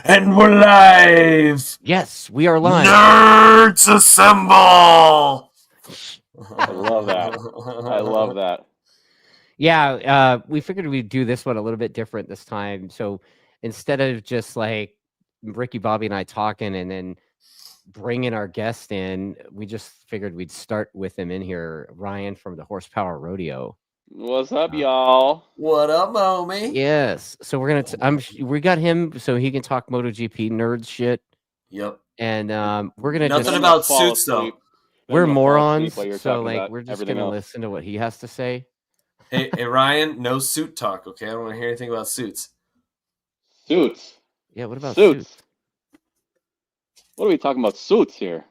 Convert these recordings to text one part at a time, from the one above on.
And we're live. Yes, we are live. Nerds assemble. I love that. I love that. Yeah, we figured we'd do this one a little bit different this time. So instead of just like Ricky, Bobby, and I talking and then bringing our guest in, we just figured we'd start with him in here, Ryan from the Horsepower Rodeo. What's up, y'all? What up, homie? Yes, so we're gonna. We got him so he can talk MotoGP nerd shit. Yep. And we're gonna Nothing just about suits though. We're morons, so like we're just gonna else. listen to what he has to say. Hey, Ryan, no suit talk, okay? I don't want to hear anything about suits. Suits. Yeah, what about suits? What are we talking about suits here?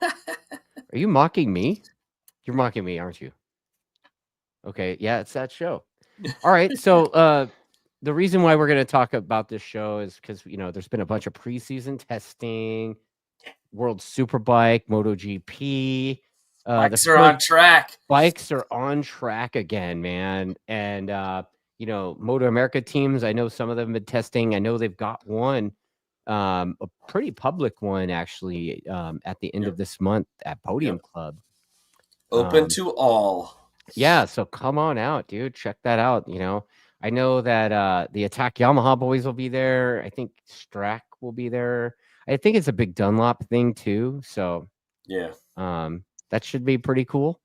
Are you mocking me? You're mocking me, aren't you? Okay, yeah, it's that show. All right, so the reason why we're going to talk about this show is because, you know, there's been a bunch of preseason testing, World Superbike, MotoGP. Bikes are on track. Bikes are on track again, man. And, you know, MotoAmerica teams, I know some of them have been testing. I know they've got one, a pretty public one, actually, at the end of this month at Podium Club. Open to all. Yeah, so come on out, dude. Check that out. You know, I know that the Attack Yamaha boys will be there. I think Strack will be there. I think it's a big Dunlop thing too. So yeah, that should be pretty cool.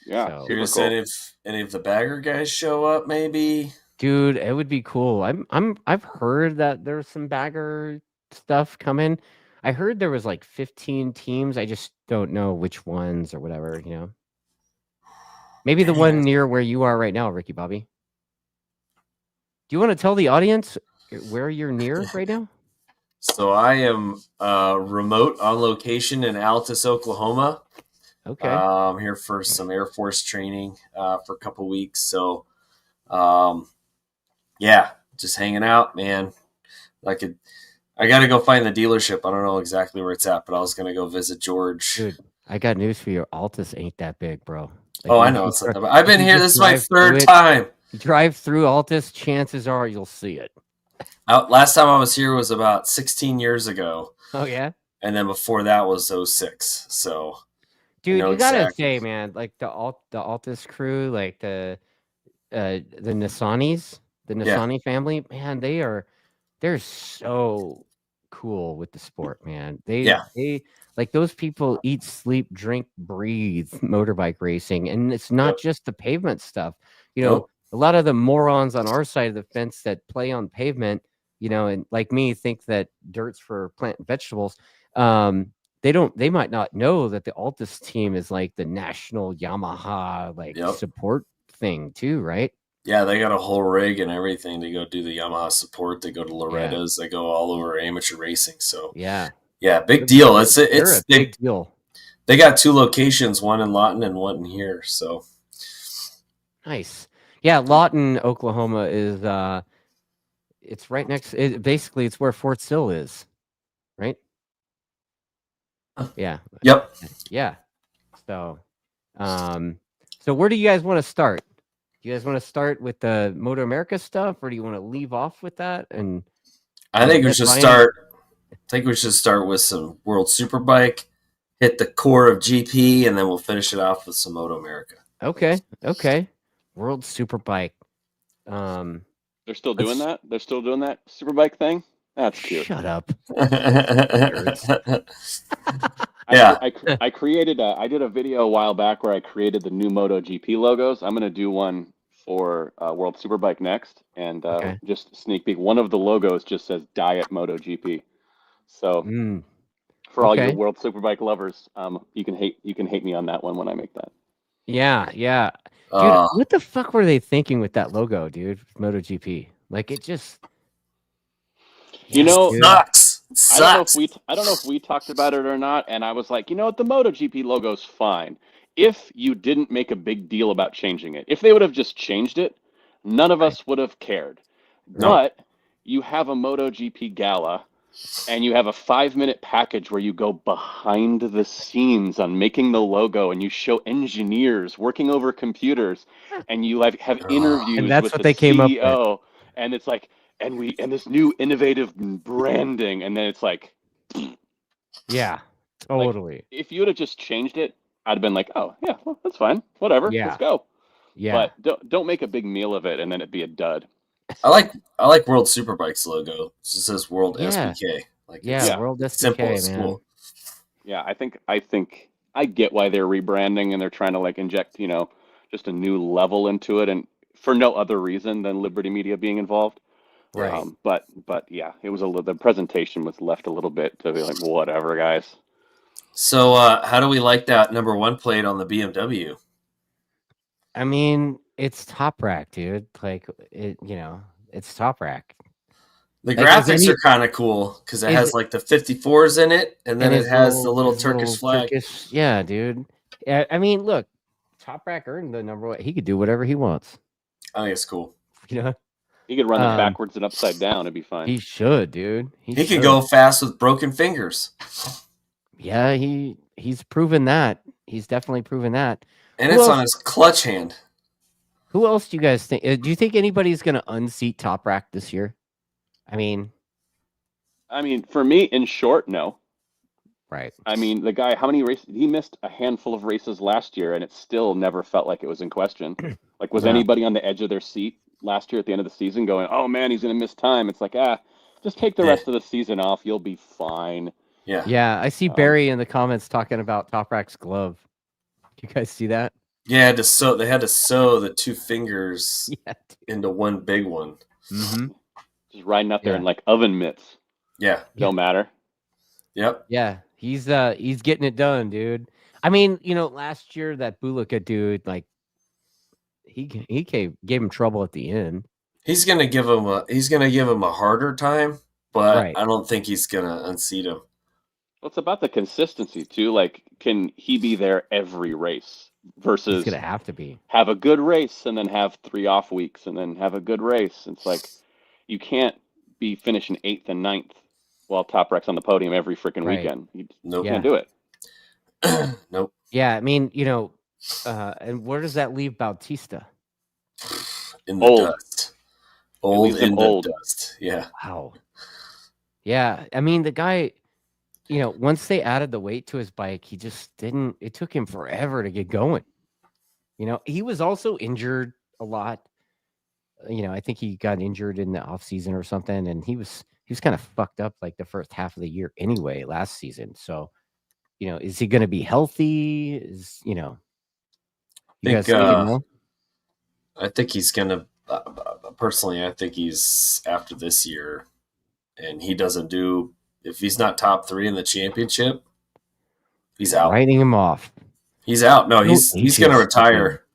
Yeah. So, curious if any of the bagger guys show up, maybe. Dude, it would be cool. I've heard that there's some bagger stuff coming. I heard there was like 15 teams. I just don't know which ones or whatever, you know. Maybe the one near where you are right now, Ricky Bobby. Do you want to tell the audience where you're near right now? So I am remote on location in Altus, Oklahoma. Okay. I'm here for some Air Force training for a couple weeks. So, yeah, just hanging out, man. I got to go find the dealership. I don't know exactly where it's at, but I was going to go visit George. Dude, I got news for you. Altus ain't that big, bro. Like, I know. I've been here. This is my third time. You drive through Altus, chances are you'll see it. Last time I was here was about 16 years ago. Oh, yeah? And then before that was 06. So, dude, you gotta say, man, like the Altus crew, like the Nissanis, the Nissani family, man, they're so cool with the sport, man. They like those people eat, sleep, drink, breathe motorbike racing. And it's not just the pavement stuff. You know, a lot of the morons on our side of the fence that play on pavement, you know, and like me think that dirt's for plant and vegetables. They might not know that the Altus team is like the national Yamaha support thing too, right? Yeah, they got a whole rig and everything to go do the Yamaha support. They go to Loretta's. They go all over amateur racing. So yeah, big deal. It's a big deal. They got two locations, one in Lawton and one in here. So nice. Yeah, Lawton, Oklahoma is it's right next. Basically, it's where Fort Sill is, right? Yeah. Yep. Yeah. So, so where do you guys want to start? Do you guys want to start with the MotoAmerica stuff, or do you want to leave off with that? And I think we should start. I think we should start with some World Superbike, hit the core of GP, and then we'll finish it off with some MotoAmerica. Okay. World Superbike. They're still doing that. They're still doing that Superbike thing. That's cute. Shut up. Yeah, I created I did a video a while back where I created the new MotoGP logos. I'm going to do one for World Superbike next, and just sneak peek. One of the logos just says Diet MotoGP. So for all you World Superbike lovers, you can hate me on that one when I make that. Yeah. Dude, what the fuck were they thinking with that logo, dude? MotoGP. Like it just sucks. I don't know if we talked about it or not, and I was like, you know what, the MotoGP logo's fine. If you didn't make a big deal about changing it. If they would have just changed it, none of us would have cared. No. But you have a MotoGP gala, and you have a 5-minute package where you go behind the scenes on making the logo, and you show engineers working over computers, and you have interviews and that's with what the they came CEO, up with. And it's like, and this new innovative branding, and then it's like, Yeah, totally. Like, if you would have just changed it, I'd have been like, oh yeah, well, that's fine, whatever, let's go. Yeah, but don't make a big meal of it and then it be a dud. I like World Superbike's logo. It just says World SBK. Like World SBK, simple, it's man. cool. Yeah, I think I get why they're rebranding and they're trying to like inject, just a new level into it, and for no other reason than Liberty Media being involved. Right. But yeah, it was the presentation was left a little bit to be like, whatever, guys. So how do we like that number 1 plate on the BMW? I mean, it's top rack, dude. Like it's top rack. The graphics are kind of cool because it has like the 54s in it, and then it has the little Turkish flag. Yeah, dude. I mean, look, Top Rack earned the number 1. He could do whatever he wants. I think it's cool. He could run them backwards and upside down. It'd be fine. He should, dude. He could go fast with broken fingers. Yeah, he's proven that. He's definitely proven that. And it's on his clutch hand. Who else do you guys think? Do you think anybody's going to unseat Top Rack this year? I mean, for me, in short, no. Right. I mean, the guy, how many races? He missed a handful of races last year, and it still never felt like it was in question. Like, was anybody on the edge of their seat last year at the end of the season going, oh, man, he's going to miss time? It's like, just take the rest of the season off. You'll be fine. Yeah. Yeah, I see Barry in the comments talking about Top Rack's glove. You guys see that? Yeah, they had to sew the 2 fingers into one big one. Mm-hmm. Just riding out there in like oven mitts. Yeah. Don't matter. Yep. Yeah, he's getting it done, dude. I mean, last year that Bulika dude, like, he gave him trouble at the end. He's gonna give him a harder time, but I don't think he's gonna unseat him. Well, it's about the consistency too. Like, can he be there every race versus he's gonna have to be have a good race and then have 3 off weeks and then have a good race? It's like you can't be finishing 8th and 9th while Top Rack's on the podium every freaking weekend. You can't do it. Nope. Yeah, I mean, and where does that leave Bautista? In the dust. The dust. Yeah. Wow. Yeah, I mean, the guy, once they added the weight to his bike, he just didn't. It took him forever to get going. He was also injured a lot. I think he got injured in the off season or something, and he was kind of fucked up like the first half of the year anyway last season. So, is he going to be healthy? I think he's gonna. Personally, I think he's after this year, and he doesn't do. If he's not top 3 in the championship, he's out. Writing him off. He's out. No, he's gonna retire.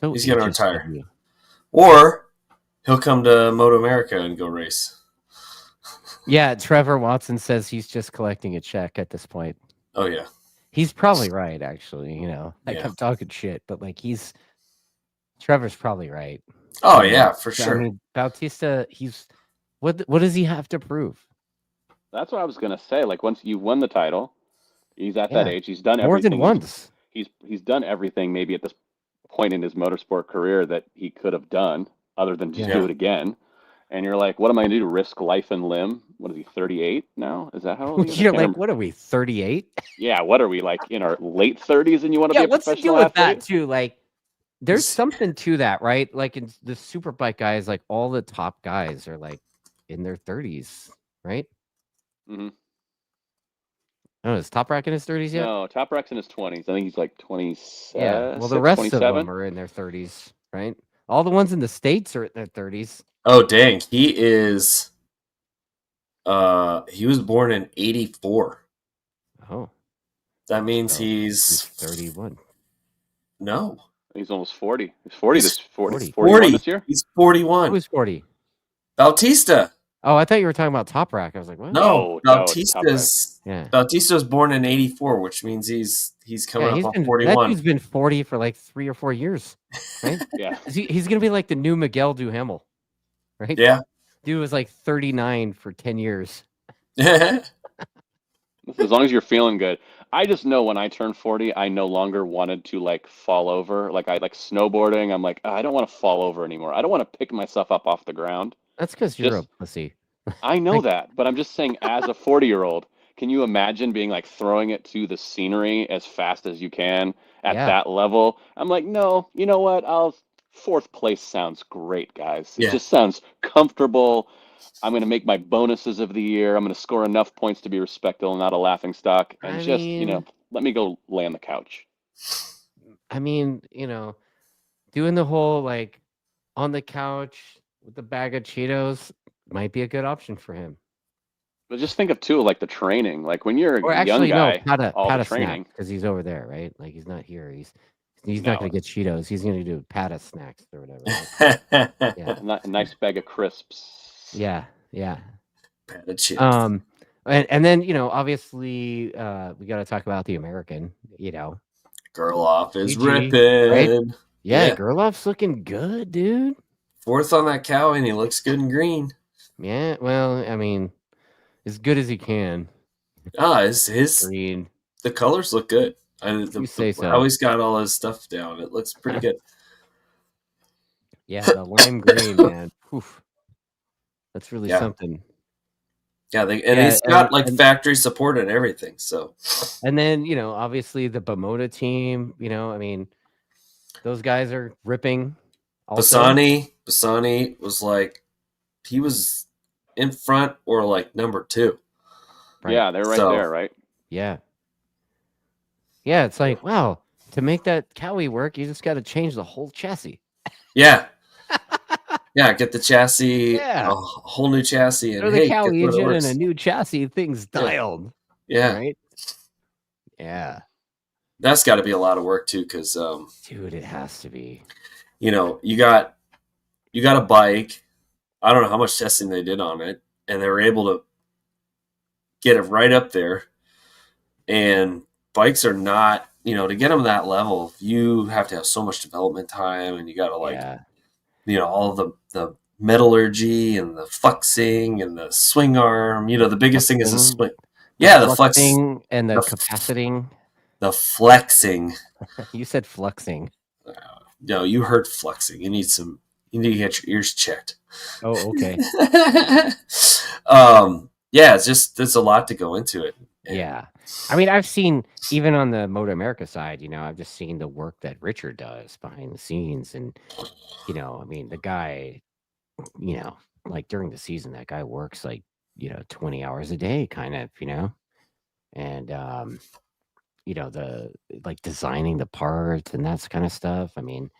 He's gonna retire, or he'll come to MotoAmerica and go race. Yeah, Trevor Watson says he's just collecting a check at this point. Oh yeah, he's probably right. Actually, I'm talking shit, but like Trevor's probably right. Oh yeah, for sure. I mean, Bautista, what does he have to prove? That's what I was gonna say. Like, once you won the title, he's at that age. He's done more everything than once. He's done everything maybe at this point in his motorsport career that he could have done, other than just do it again. And you're like, what am I going to do to risk life and limb? What is he, 38 now? Is that how old he is? You're like, what are we, 38? Yeah, what are we, like in our late 30s and you want to be a professional athlete? Yeah, what's the deal with that too? Like, there's something to that, right? Like in the Superbike guys, like all the top guys are like in their 30s, right? Mm-hmm. Oh, is Top Rack in his 30s yet? No, Top Rack's in his 20s. I think he's like 27. Yeah, well, the rest 27? Of them are in their 30s, right? All the ones in the States are in their 30s. Oh, dang. He is... he was born in 84. Oh. That means he's 31. No. He's almost 40. He's 40 this year? He's 41. Who's 40? Bautista. Oh, I thought you were talking about Top Rack. I was like, what? No, Bautista's born in 84, which means he's coming up on 41. That dude's been 40 for like 3 or 4 years, right? Yeah. He's going to be like the new Miguel Duhamel, right? Yeah. Dude was like 39 for 10 years. As long as you're feeling good. I just know when I turned 40, I no longer wanted to like fall over. Like I like snowboarding. I'm like, I don't want to fall over anymore. I don't want to pick myself up off the ground. That's because you're a pussy. I know that, but I'm just saying, as a 40-year-old, can you imagine being like throwing it to the scenery as fast as you can at that level? I'm like, no, you know what? Fourth place sounds great, guys. It just sounds comfortable. I'm going to make my bonuses of the year. I'm going to score enough points to be respectable and not a laughing stock. And let me go lay on the couch. I mean, doing the whole like on the couch with a bag of Cheetos might be a good option for him. But just think of too, like the training. Like when you're a young guy, all the training because he's over there, right? Like he's not here. He's not going to get Cheetos. He's going to do Pata snacks or whatever. Right? Yeah, a nice bag of crisps. Yeah. Pata chips. And then obviously we got to talk about the American. Gerloff is ripping. Right? Yeah, Gerloff's looking good, dude. Fourth on that cow, and he looks good in green. Yeah, well, I mean, as good as he can. His green. The colors look good. You say so. How he's got all his stuff down, it looks pretty good. Yeah, the lime green, man. Oof. That's really something. Yeah, he's got factory support and everything. So, and then obviously the Bimota team. I mean, those guys are ripping. Bassani was like, he was in front or like number 2. Right. Yeah, they're right there, right? Yeah. Yeah, it's like, wow, to make that Cowie work, you just got to change the whole chassis. Yeah. Yeah, get the chassis, a whole new chassis. And the Cowie engine and a new chassis, things dialed. Yeah. Right? Yeah. That's got to be a lot of work too, because dude, it has to be. You got a bike. I don't know how much testing they did on it, and they were able to get it right up there. And bikes are not, to get them that level, you have to have so much development time, and you got to all the metallurgy and the flexing and the swing arm. The biggest thing is the swing. Yeah, the flexing and the capaciting. The flexing. You said fluxing. No, you heard flexing. You need to get your ears checked. Oh, okay. There's a lot to go into it. Yeah. I mean, I've seen, even on the MotoAmerica side, I've just seen the work that Richard does behind the scenes. And, I mean, the guy, like during the season, that guy works like, 20 hours a day kind of, and, the like designing the parts and that kind of stuff. I mean,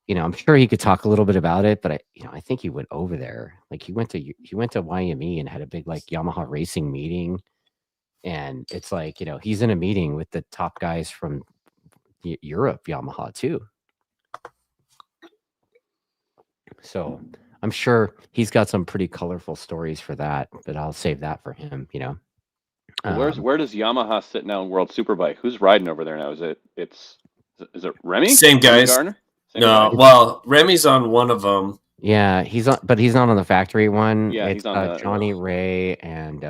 I'm sure he could talk a little bit about it, but I think he went over there. Like he went to YME and had a big like Yamaha racing meeting. And it's like, he's in a meeting with the top guys from Europe, Yamaha too. So I'm sure he's got some pretty colorful stories for that, but I'll save that for him, Where does Yamaha sit now in World Superbike? Who's riding over there now? Is it Remy? Same guys. Remy well, Remy's on one of them. Yeah, but he's not on the factory one. Yeah, it's he's on Johnny Ray and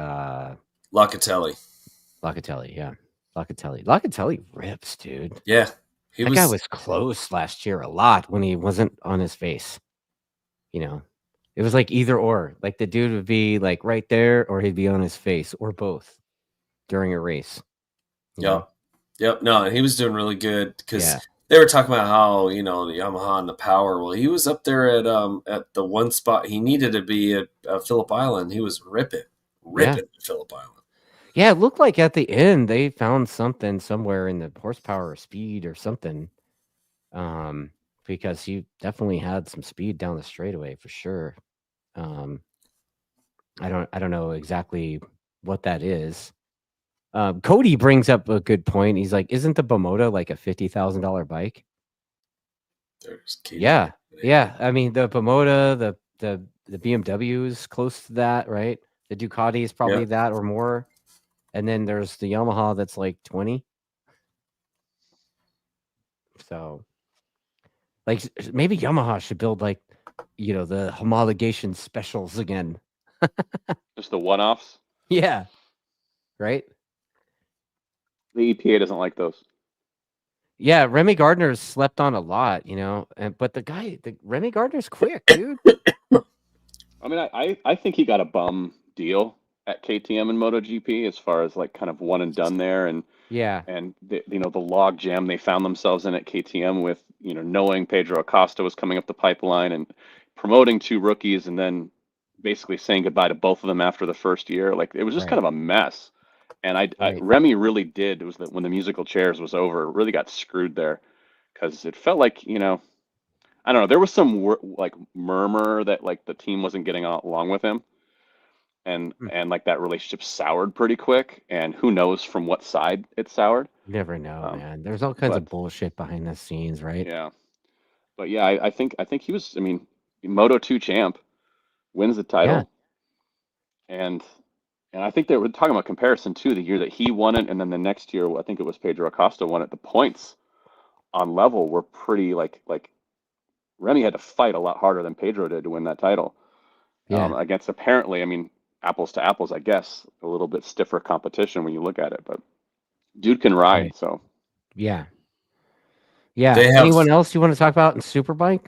Locatelli. Yeah. Locatelli rips, dude. Yeah. That guy was close last year a lot when he wasn't on his face. It was like either or. Like the dude would be like right there, or he'd be on his face, or both during a race. Yep. No, and he was doing really good because they were talking about how, the Yamaha and the power. Well, he was up there at the one spot he needed to be at Phillip Island. He was ripping at Phillip Island. Yeah, it looked like at the end they found something somewhere in the horsepower or speed or something. Because he definitely had some speed down the straightaway for sure. I don't know exactly what that is. Cody brings up a good point. He's like, isn't the Bimota like a $50,000 bike? Yeah. I mean, the Bimota, the BMW is close to that, right? The Ducati is probably that or more. And then there's the Yamaha that's like 20. So, like, maybe Yamaha should build like, the homologation specials again. Just the one-offs? Yeah. Right? The EPA doesn't like those. Yeah, Remy Gardner's slept on a lot, but Remy Gardner's quick, dude. I mean, I think he got a bum deal at KTM and MotoGP as far as like kind of one and done there, and Yeah, the, the log jam they found themselves in at KTM with knowing Pedro Acosta was coming up the pipeline and promoting 2 rookies and then basically saying goodbye to both of them after the first year. Like it was just right, kind of a mess. And right. Remy really did. It was that when the musical chairs was over, really got screwed there because it felt like I don't know. There was some like murmur that like the team wasn't getting along with him, Hmm. and like that relationship soured pretty quick. And who knows from what side it soured. You never know, Um, man. There's all kinds but of bullshit behind the scenes, right? yeah, but yeah, I think he was. I mean, Moto2 champ, wins the Yeah, title, and I think they were talking about comparison too. The year that he won it, and then the next year, I think it was Pedro Acosta won it. The points on level were pretty like Remy had to fight a lot harder than Pedro did to win that title. yeah, Against apparently, I mean, apples to apples, I guess, a little bit stiffer competition when you look at it, but dude can right. ride. So Yeah, yeah. They have Anyone else you want to talk about in Superbike?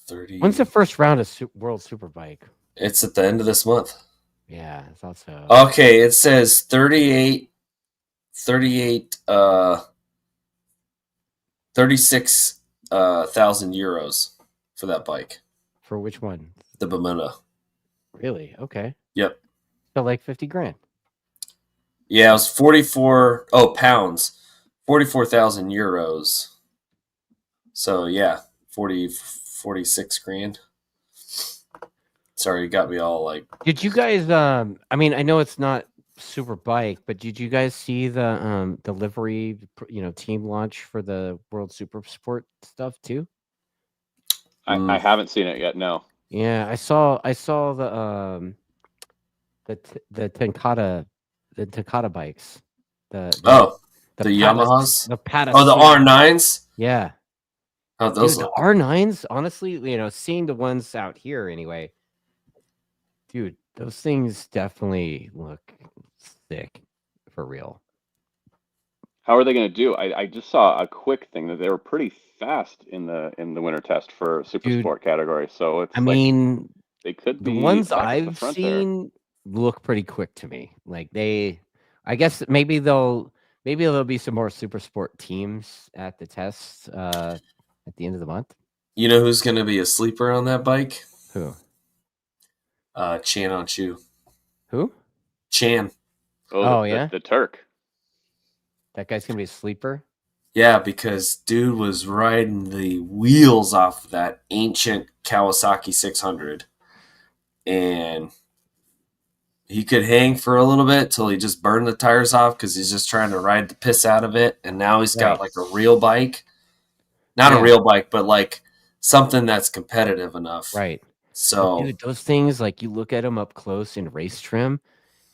30. When's the first round of World Superbike? It's at the end of this month. Yeah, I thought so. Okay, it says 36 thousand euros for that bike. For which one? The Bermuda. Really? Okay. Yep. So like 50 grand. Yeah, it was 44 pounds. 44,000 euros. So yeah, 46 grand. Sorry, you got me all like. Did you guys I mean, I know it's not Superbike, but did you guys see the livery, team launch for the World Super Sport stuff too? I haven't seen it yet. No. Yeah, I saw the Tenkata bikes. The Yamahas. The Pata. Oh, the R9s. Yeah. Oh, those Dude, look. the R9s, honestly, seeing the ones out here anyway, dude, those things definitely look sick for real. How are they going to do? I just saw a quick thing that they were pretty fast in the winter test for super Dude, sport category. So it's I mean, they could the be ones back at the I've front seen look pretty quick to me. Like I guess maybe there'll be some more super sport teams at the tests at the end of the month. You know who's going to be a sleeper on that bike? Who? Chan on Chu. Who? Chan. Oh, yeah? The Turk. That guy's gonna be a sleeper. Yeah, because dude was riding the wheels off that ancient Kawasaki 600, and he could hang for a little bit till he just burned the tires off because he's just trying to ride the piss out of it. And now he's got like a real bike, not a real bike, but like something that's competitive enough. Right. So, but dude, those things, like you look at them up close in race trim,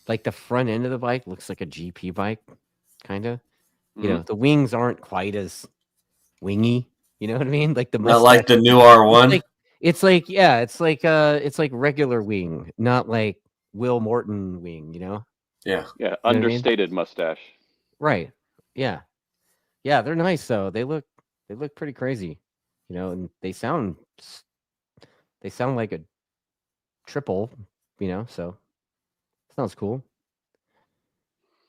like the front end of the bike looks like a GP bike, kind of. Mm-hmm. The wings aren't quite as wingy. You know what I mean? Like the not like the new R1. It's like regular wing, not like Will Morton wing. Yeah. Yeah. Understated mustache. Right. Yeah. Yeah. They're nice though. They look pretty crazy. And they sound like a triple. So sounds cool.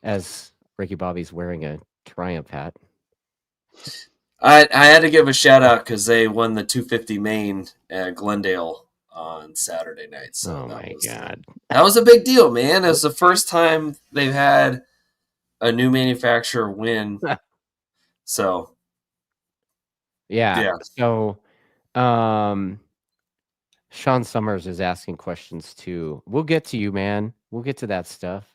As Ricky Bobby's wearing a Triumph hat. I had to give a shout out because they won the 250 main at Glendale on Saturday night. So God, that was a big deal, man. It was the first time they've had a new manufacturer win. So yeah. So, Sean Summers is asking questions too. We'll get to you, man. We'll get to that stuff.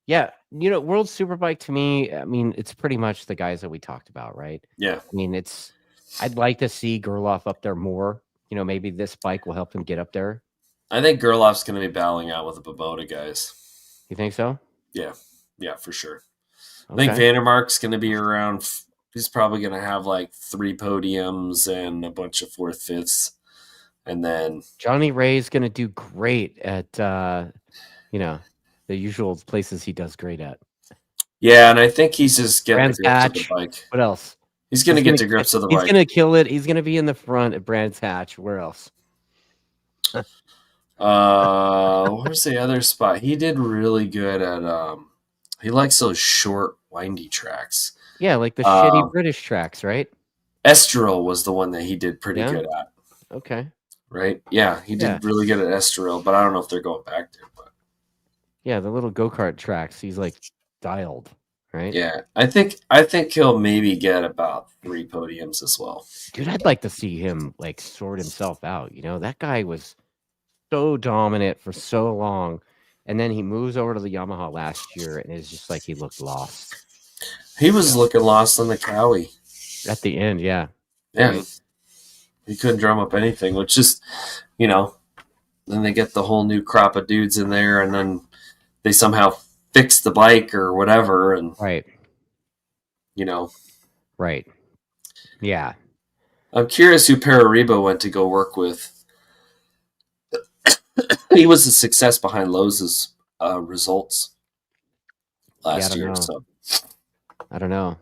Yeah, World Superbike to me, I mean, it's pretty much the guys that we talked about, right? Yeah. I mean, I'd like to see Gerloff up there more. Maybe this bike will help him get up there. I think Gerloff's going to be battling out with the Bobota guys. You think so? Yeah, for sure. Okay. I think Vandermark's going to be around. He's probably going to have like 3 podiums and a bunch of 4th, 5ths. And then Johnny Ray's going to do great at, the usual places he does great at. Yeah, and I think he's just getting the grips of the bike. What else? He's going to get to grips with the bike. He's going to kill it. He's going to be in the front at Brands Hatch. Where else? Where's the other spot? He did really good at he likes those short, windy tracks. Yeah, like the shitty British tracks, right? Estoril was the one that he did pretty good at. Okay. Right? Yeah, he did really good at Estoril, but I don't know if they're going back there. But yeah, the little go-kart tracks, he's like dialed, right? Yeah, I think he'll maybe get about 3 podiums as well. Dude, I'd like to see him like sort himself out. You know, that guy was so dominant for so long, and then he moves over to the Yamaha last year, and it's just like he looked lost. He was looking lost on the Cowie at the end. Yeah. He couldn't drum up anything, which is, you know, then they get the whole new crop of dudes in there, and then they somehow fix the bike or whatever, and you know, yeah. I'm curious who Parariba went to go work with. He was a success behind Lowe's results last year. So I don't know.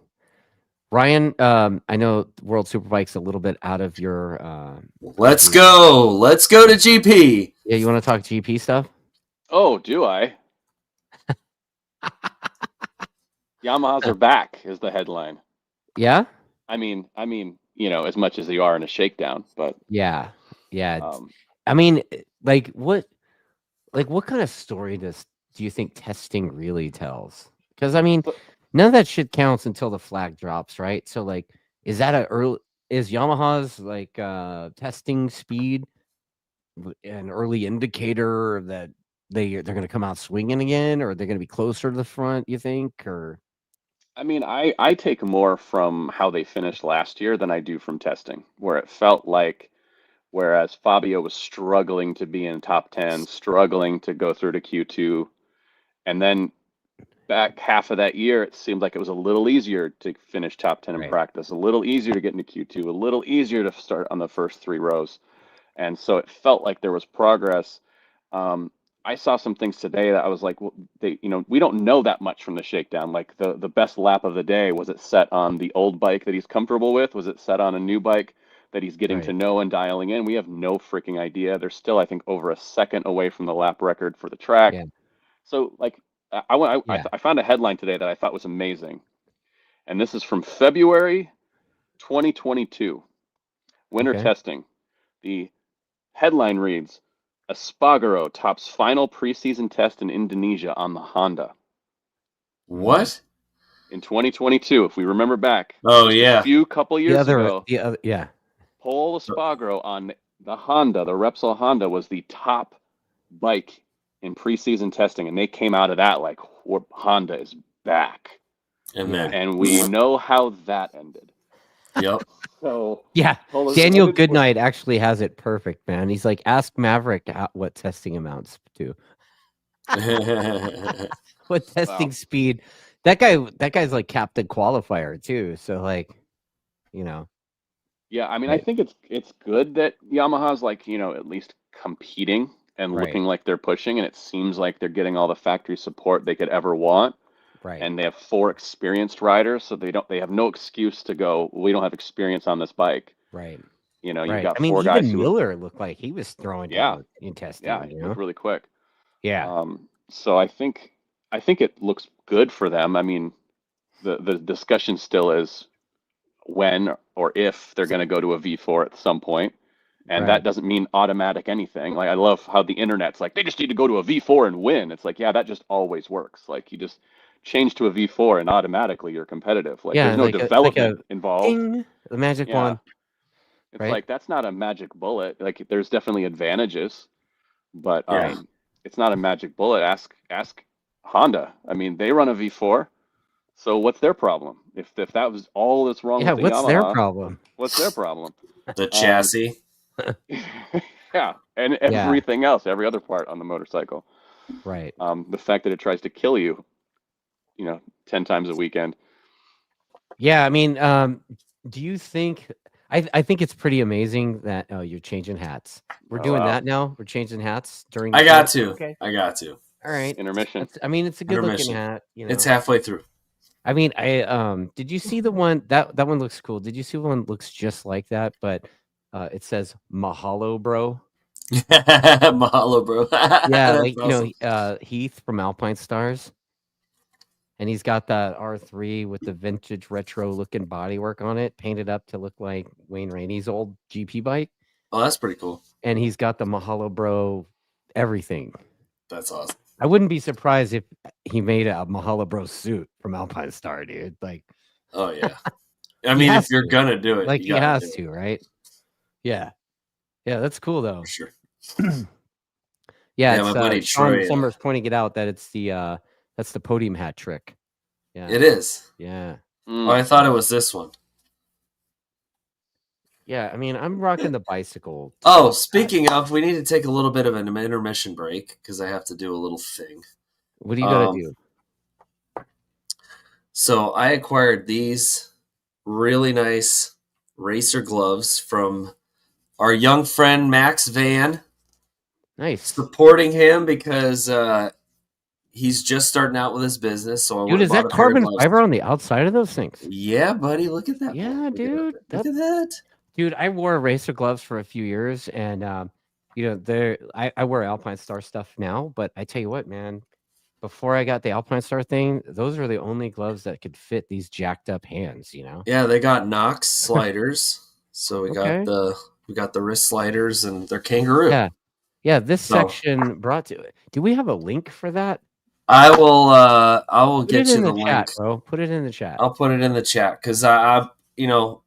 Ryan, I know World Superbike's a little bit out of your. Let's go to GP. Yeah, you want to talk GP stuff? Oh, do I? Yamahas are back is the headline. Yeah. I mean, you know, as much as they are in a shakedown, but yeah. I mean, what kind of story do you think testing really tells? Because I mean, none of that shit counts until the flag drops, right? So like, is Yamaha's like testing speed an early indicator that they're going to come out swinging again, or they're going to be closer to the front? You think, or? I mean, I take more from how they finished last year than I do from testing, where it felt like, whereas Fabio was struggling to be in top 10, struggling to go through to Q2, and then back half of that year, it seemed like it was a little easier to finish top 10 in practice, a little easier to get into Q2, a little easier to start on the first 3 rows. And so it felt like there was progress. I saw some things today that I was like, well, we don't know that much from the shakedown. Like the best lap of the day, was it set on the old bike that he's comfortable with? Was it set on a new bike that he's getting to know and dialing in? We have no freaking idea. They're still, I think, over a second away from the lap record for the track. Yeah. So like, I found a headline today that I thought was amazing. And this is from February 2022, winter testing. The headline reads, Espargaro tops final preseason test in Indonesia on the Honda. What? In 2022, if we remember back. Oh, yeah. A couple years ago. Yeah. Pol Espargaro on the Honda, the Repsol Honda, was the top bike in preseason testing, and they came out of that like, Honda is back. And we know how that ended. Yep. So yeah, Daniel Goodnight actually has it perfect, man. He's like, ask Maverick what testing amounts to. What testing speed? That guy's like captain qualifier too. So like, you know. Yeah, I mean, I think it's good that Yamaha's like, you know, at least competing and looking like they're pushing, and it seems like they're getting all the factory support they could ever want. Right. And they have 4 experienced riders, so they have no excuse to go, we don't have experience on this bike. Right. You know, you've got 4 even guys Miller looked like he was throwing down in testing. Yeah, he was really quick. Yeah. So I think it looks good for them. I mean, the discussion still is when or if they're going to go to a V4 at some point. And that doesn't mean automatic anything. Like, I love how the internet's like, they just need to go to a V4 and win. It's like, yeah, that just always works. Like, you just change to a V4 and automatically you're competitive. Like, there's no development involved. Ding, the magic wand. It's like, that's not a magic bullet. Like, there's definitely advantages, but it's not a magic bullet. Ask Honda. I mean, they run a V4. So what's their problem? If that was all that's wrong with the what's Yamaha, their problem? What's their problem? The chassis. And everything else, every other part on the motorcycle. Right. The fact that it tries to kill you, 10 times a weekend. Yeah, I mean, do you think? I think it's pretty amazing that you're changing hats. We're doing that now. We're changing hats during. I got to. Okay. I got to. All right. Intermission. It's a good looking hat. It's halfway through. I mean, did you see the one that one looks cool? Did you see one that looks just like that, but it says Mahalo, bro? Mahalo, bro. Yeah, That's like awesome. Heath from Alpine Stars, and he's got that R3 with the vintage retro looking bodywork on it, painted up to look like Wayne Rainey's old GP bike, Oh, that's pretty cool. and he's got the Mahalo, bro, everything. That's awesome. I wouldn't be surprised if he made a Mahalo, bro suit from Alpine Star, dude. Like, oh yeah. I mean, if you're gonna do it, like you he has do to, it. right? Yeah, yeah, that's cool though. For sure. Yeah, my buddy Sean Troy. Summers pointing it out that it's that's the podium hat trick. Yeah, It is. yeah. Oh, I thought it was this one. Yeah, I mean, I'm rocking the bicycle. Oh, speaking of, we need to take a little bit of an intermission break because I have to do a little thing. What do you got to do? So I acquired these really nice racer gloves from our young friend Max Van. Nice. Supporting him because he's just starting out with his business. So dude, is that carbon fiber on the outside of those things? Yeah, buddy. Look at that. Yeah, dude. Look at that. Dude, I wore racer gloves for a few years, and I wear Alpine Star stuff now. But I tell you what, man, before I got the Alpine Star thing, those are the only gloves that could fit these jacked up hands. Yeah, they got Knox sliders. So we Okay. got the wrist sliders, and they're kangaroo. Yeah. This section brought to it. Do we have a link for that? I will get you the link, chat, bro. Put it in the chat. I'll put it in the chat because I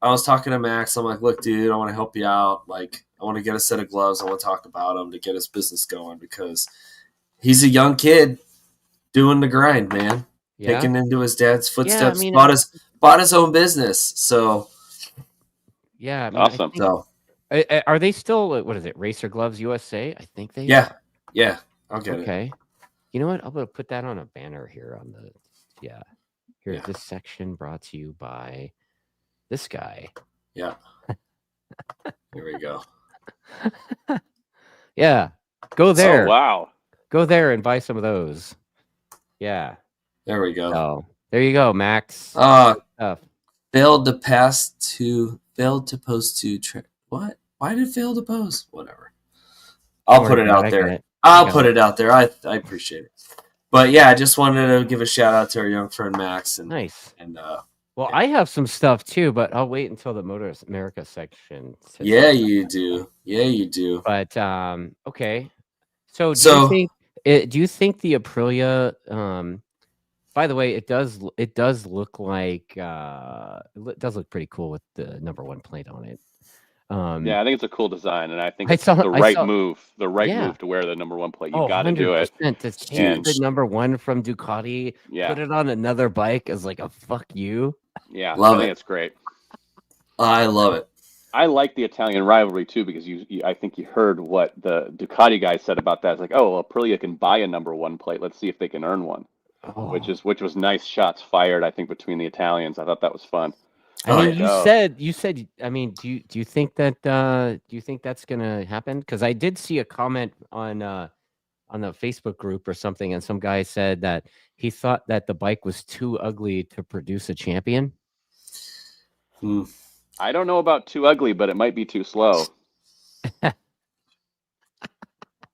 was talking to Max. I'm like, look, dude, I want to help you out. Like, I want to get a set of gloves. I want to talk about them to get his business going because he's a young kid doing the grind, man. Yeah. Taking into his dad's footsteps. Yeah, bought his own business. So, yeah, I mean, awesome. Are they still, what is it, Racer Gloves USA? I think they are. Yeah, I'll get it. Okay. You know what? I'm going to put that on a banner here on the, Here, this section brought to you by this guy. Yeah. Here we go. Yeah. Go there. Oh, wow. Go there and buy some of those. Yeah. There we go. Oh, there you go, Max. Failed to post to track. What? Why did it fail to post? Whatever. I'll put it out there. I'll put it out there. I appreciate it. But yeah, I just wanted to give a shout out to our young friend Max. And, nice. And well, I have some stuff too, but I'll wait until the MotoAmerica section. Yeah, you do. Yeah, you do. But okay. So do you think the Aprilia? By the way, it does look like it does look pretty cool with the #1 plate on it. Yeah, I think it's a cool design, and I think it's the right move to wear the #1 plate. You got to do it. To take the #1 from Ducati, put it on another bike as like a fuck you. Yeah, I think it's great. I love it. I like the Italian rivalry too because I think you heard what the Ducati guy said about that. It's like, oh, well, Aprilia can buy a #1 plate. Let's see if they can earn one. Oh. Which was nice shots fired, I think, between the Italians. I thought that was fun. I mean, you said. I mean, do you think that that's gonna happen? Because I did see a comment on the Facebook group or something, and some guy said that he thought that the bike was too ugly to produce a champion. I don't know about too ugly, but it might be too slow.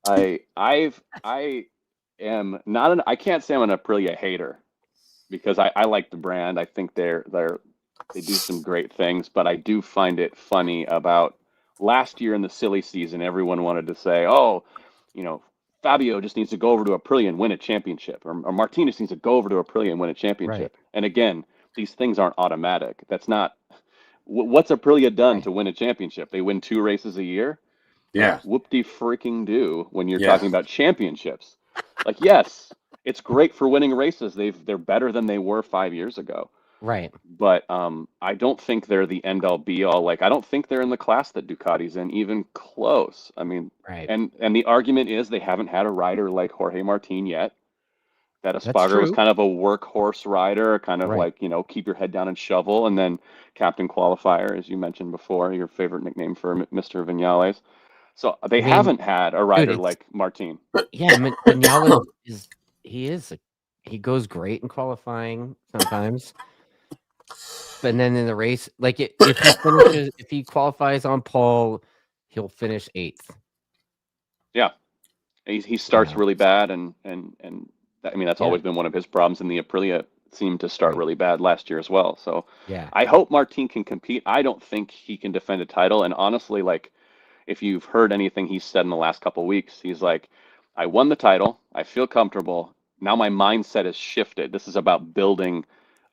I am not I can't say I'm an Aprilia hater because I like the brand. I think they do some great things, but I do find it funny about last year in the silly season, everyone wanted to say, oh, Fabio just needs to go over to Aprilia and win a championship, or Martinez needs to go over to Aprilia and win a championship. Right. And again, these things aren't automatic. That's not what's Aprilia done to win a championship. They win 2 races a year. Yeah. Whoop-de-freaking-do when you're talking about championships. Like, yes, it's great for winning races. They're better than they were 5 years ago. Right. But I don't think they're the end-all be-all. Like, I don't think they're in the class that Ducati's in, even close. I mean, right. And the argument is they haven't had a rider like Jorge Martin yet. That Espargaro was kind of a workhorse rider, kind of like, keep your head down and shovel. And then Captain Qualifier, as you mentioned before, your favorite nickname for Mr. Viñales. So they haven't had a rider like Martin. Yeah, Viñales is he goes great in qualifying sometimes. But then in the race, like if he qualifies on pole, he'll finish 8th. Yeah, he starts really bad, and I mean that's always been one of his problems in the Aprilia. It seemed to start really bad last year as well. So yeah, I hope Martin can compete. I don't think he can defend a title. And honestly, like if you've heard anything he's said in the last couple of weeks, he's like, I won the title. I feel comfortable. Now my mindset has shifted. This is about building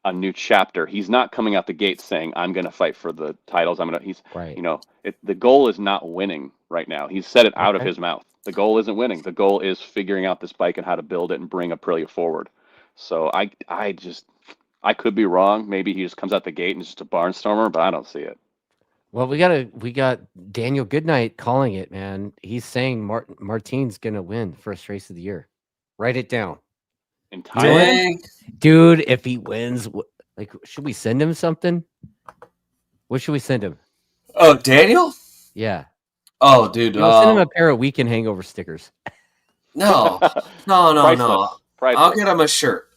a new chapter. He's not coming out the gate saying, I'm going to fight for the titles. The goal is not winning right now. He's said it out of his mouth. The goal isn't winning. The goal is figuring out this bike and how to build it and bring Aprilia forward. So I could be wrong. Maybe he just comes out the gate and is just a barnstormer, but I don't see it. Well, we got Daniel Goodnight calling it, man. He's saying Martin's gonna win the first race of the year. Write it down. In Thailand? Dude, if he wins, like, should we send him something? What should we send him? Oh, Daniel? Yeah. Oh, dude. I'll send him a pair of Weekend Hangover stickers. No. Priceless. I'll get him a shirt.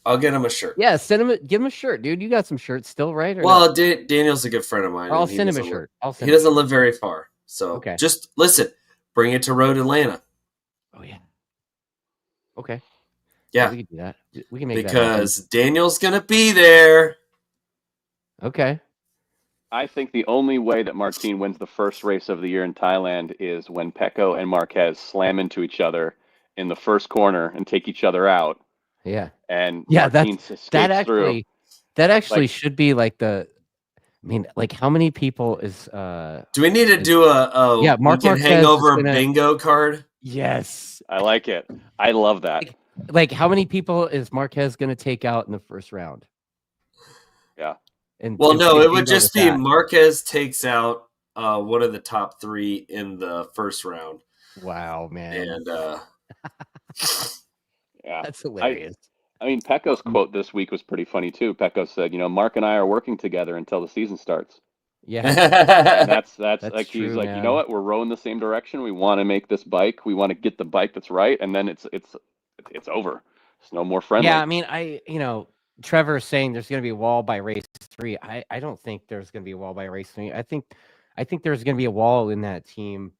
Yeah, give him a shirt, dude. You got some shirts still, right? Well, Daniel's a good friend of mine. I'll send him a shirt. He doesn't live very far. So just listen, bring it to Road Atlanta. Oh, yeah. Okay. Yeah. We can do that. We can make that because Daniel's going to be there. Okay. I think the only way that Martin wins the first race of the year in Thailand is when Pecco and Marquez slam into each other in the first corner and take each other out. Yeah. And Martin that actually should be like how many people is do we need to do a Weekend Hangover bingo card? Yes. I like it. I love that. Like how many people is Marquez going to take out in the first round? Yeah. It would just be Marquez takes out one of the top 3 in the first round. Wow, man. And yeah, that's hilarious. I mean, Pecco's quote this week was pretty funny too. Pecco said, Mark and I are working together until the season starts. Yeah. And that's like, true, he's like, man. you know what? We're rowing the same direction. We want to make this bike. We want to get the bike that's right. And then it's over. It's no more friendly. Yeah. I mean, Trevor is saying there's going to be a wall by race 3. I don't think there's going to be a wall by race 3. I think there's going to be a wall in that team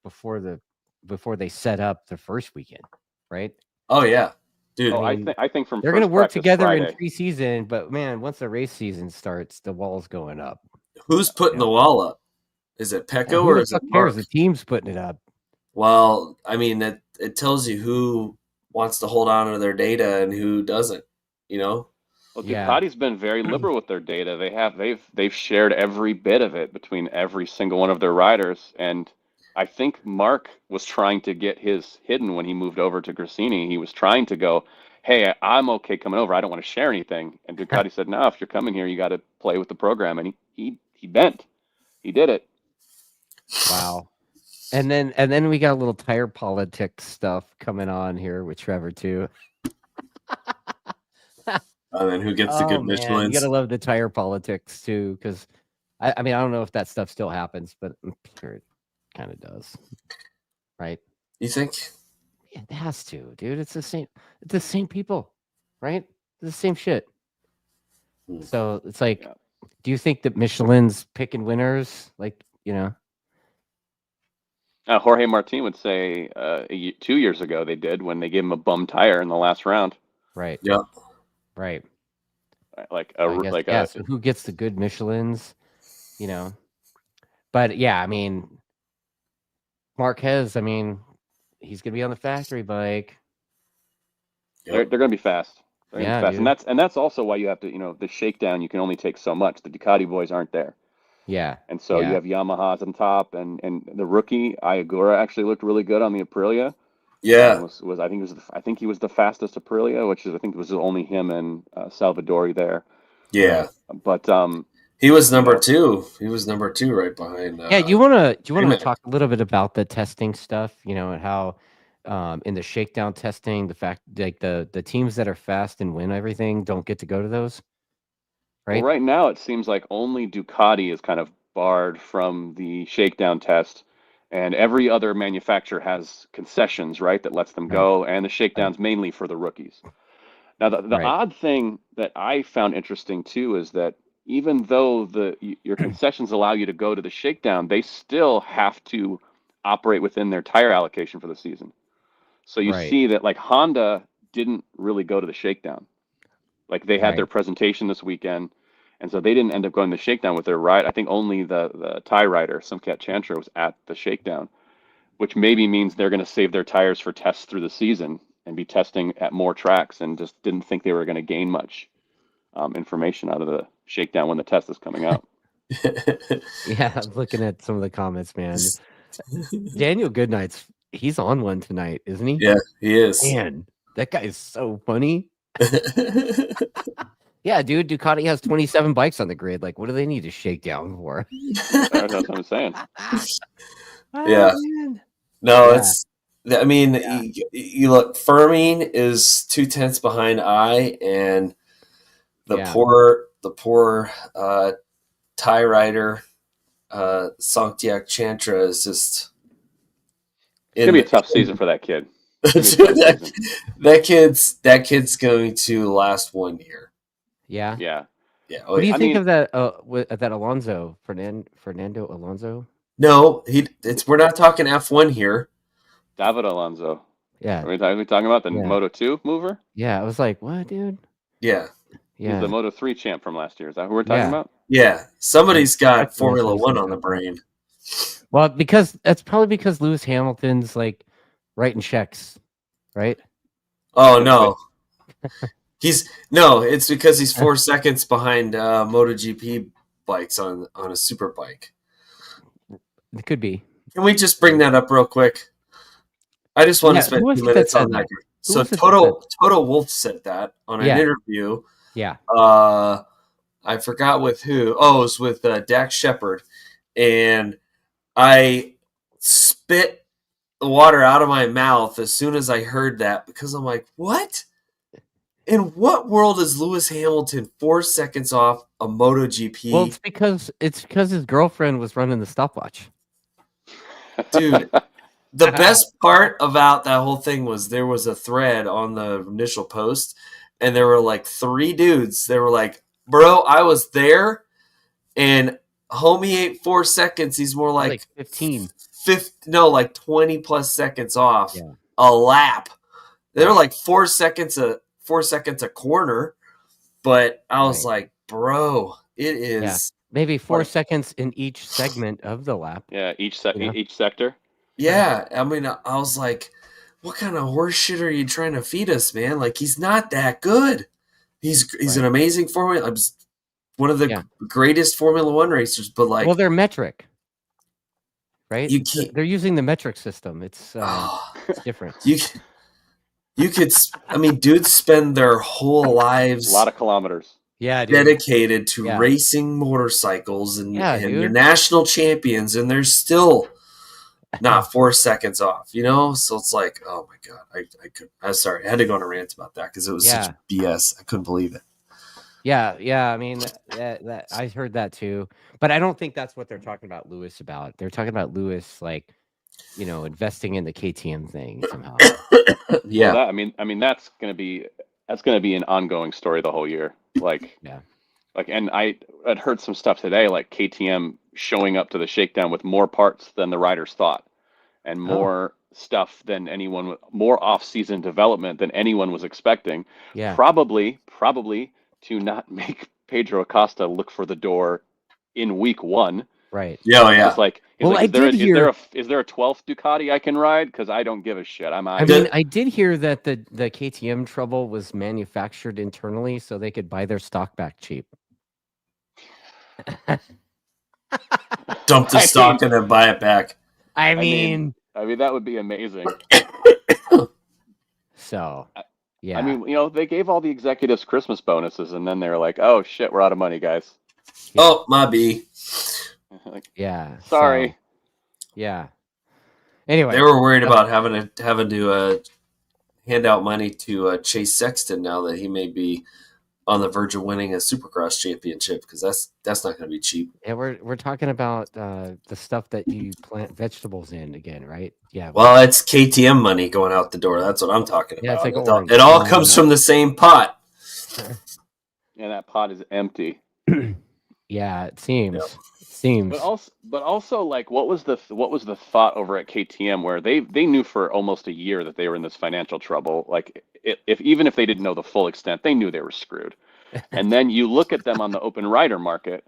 before they set up the first weekend, right? Oh yeah, dude. I think from they're going to work together Friday. in preseason, but man, once the race season starts, the wall's going up. Who's putting the wall up? Is it Pecco or is it Mark? The team's putting it up. Well, I mean, it tells you who wants to hold on to their data and who doesn't. Well, Ducati's been very liberal with their data. They've shared every bit of it between every single one of their riders, and I think Mark was trying to get his hidden when he moved over to Gresini. He was trying to go, hey, I'm okay coming over. I don't want to share anything. And Ducati said, no, if you're coming here, you got to play with the program. And he bent. He did it. Wow. And then we got a little tire politics stuff coming on here with Trevor too. And then who gets the good Michelins? You gotta love the tire politics too, because I mean I don't know if that stuff still happens, but I'm sure it kind of does, right? You think? Yeah, it has to, dude. It's the same people, right? The same shit. So it's like, do you think that Michelin's picking winners? Like, Jorge Martin would say 2 years ago they did when they gave him a bum tire in the last round. Right. Yeah. Right. So who gets the good Michelins? But yeah, I mean, Marquez. I mean, he's gonna be on the factory bike. They're gonna be fast. They're gonna be fast. Dude. And that's also why you have to, the shakedown. You can only take so much. The Ducati boys aren't there. Yeah. And so you have Yamaha's on top, and the rookie Ayagura actually looked really good on the Aprilia. Yeah. I think he was the fastest Aprilia, which is I think it was only him and Salvadori there. Yeah. But he was number 2. He was number 2 right behind. Do you want to talk a little bit about the testing stuff? And how in the shakedown testing, the fact like the teams that are fast and win everything don't get to go to those. Right. Well, right now it seems like only Ducati is kind of barred from the shakedown test, and every other manufacturer has concessions, right, that lets them go, and the shakedown's mainly for the rookies. Now, the odd thing that I found interesting too is that even though your concessions allow you to go to the shakedown, they still have to operate within their tire allocation for the season. So you see that like Honda didn't really go to the shakedown. Like they had their presentation this weekend, and so they didn't end up going to the shakedown with their ride. I think only the tie rider, Simcat Chantra, was at the shakedown, which maybe means they're going to save their tires for tests through the season and be testing at more tracks, and just didn't think they were going to gain much information out of the shakedown when the test is coming out. Yeah, I'm looking at some of the comments, man. Daniel Goodnight's he's on one tonight, isn't he? Yeah, he is. Man, that guy is so funny. Yeah, dude, Ducati has 27 bikes on the grid. Like, what do they need to shake down for? That's what I'm saying. Yeah. No, it's. I mean, you look. Firming is 2/10 behind I, and the poor tie rider, Synth Chantra is just. It's gonna be a tough season for that kid. that kid's going to last 1 year. Yeah. Yeah. Yeah. What do you think of that? That Alonso, Fernando Alonso? No, we're not talking F1 here. David Alonso. Yeah. Are we talking about the Moto 2 mover? Yeah, I was like, what, dude? Yeah. He's the Moto 3 champ from last year. Is that who we're talking about? Yeah. Somebody's got Formula 1 on the brain. Well, that's probably because Lewis Hamilton's like writing checks, right? Oh no. It's because he's 4 seconds behind MotoGP bikes on a Superbike. It could be. Can we just bring that up real quick? I just want to spend 2 minutes on that. So Toto Wolff said that on an interview. Yeah. I forgot with who. Oh, it was with Dax Shepard. And I spit the water out of my mouth as soon as I heard that, because I'm like, what? In what world is Lewis Hamilton 4 seconds off a MotoGP? Well, it's because his girlfriend was running the stopwatch. Dude, the best part about that whole thing was there was a thread on the initial post, and there were like 3 dudes. They were like, bro, I was there, and homie ate 4 seconds. He's more like 15. Like 20 plus seconds off a lap. They were like 4 seconds a corner, but I was like, bro, it is maybe 4 seconds in each segment of the lap. Yeah, each sector. Yeah, I mean, I was like, what kind of horse shit are you trying to feed us, man? Like, he's not that good. He's an amazing one of the greatest Formula 1 racers, but like, well, they're metric, right? They're using the metric system. It's different. You could, I mean, dudes spend their whole lives a lot of kilometers. Yeah, dude. Dedicated to racing motorcycles and they're national champions, and they're still not 4 seconds off, you know? So it's like, oh my God, I'm sorry. I had to go on a rant about that because it was such BS. I couldn't believe it. Yeah. I mean, that I heard that too, but I don't think that's what they're talking about Lewis about. They're talking about Lewis, like, you know, investing in the KTM thing somehow. Yeah. Well, I mean, that's gonna be an ongoing story the whole year. Like, and I had heard some stuff today, like KTM showing up to the shakedown with more parts than the riders thought, and more stuff than more off-season development than anyone was expecting. Yeah, probably to not make Pedro Acosta look for the door in week 1. Right. Yeah. It's like, is there a 12th Ducati I can ride? Because I don't give a shit. I did hear that the KTM trouble was manufactured internally so they could buy their stock back cheap. Dump the stock and then buy it back. I mean, that would be amazing. So, yeah. I mean, you know, they gave all the executives Christmas bonuses, and then they were like, "Oh shit, we're out of money, guys." Yeah. Oh, my B. Sorry. So, yeah. Anyway, they were worried about having to hand out money to Chase Sexton now that he may be on the verge of winning a Supercross championship because that's not going to be cheap. Yeah, we're talking about the stuff that you plant vegetables in again, right? Yeah. Well, it's KTM money going out the door. That's what I'm talking about. Yeah, it's like It all comes from the same pot. Yeah, that pot is empty. Yeah, it seems. Yep. It seems. But also, like, what was the thought over at KTM where they knew for almost a year that they were in this financial trouble. Like, even if they didn't know the full extent, they knew they were screwed. And then you look at them on the open rider market,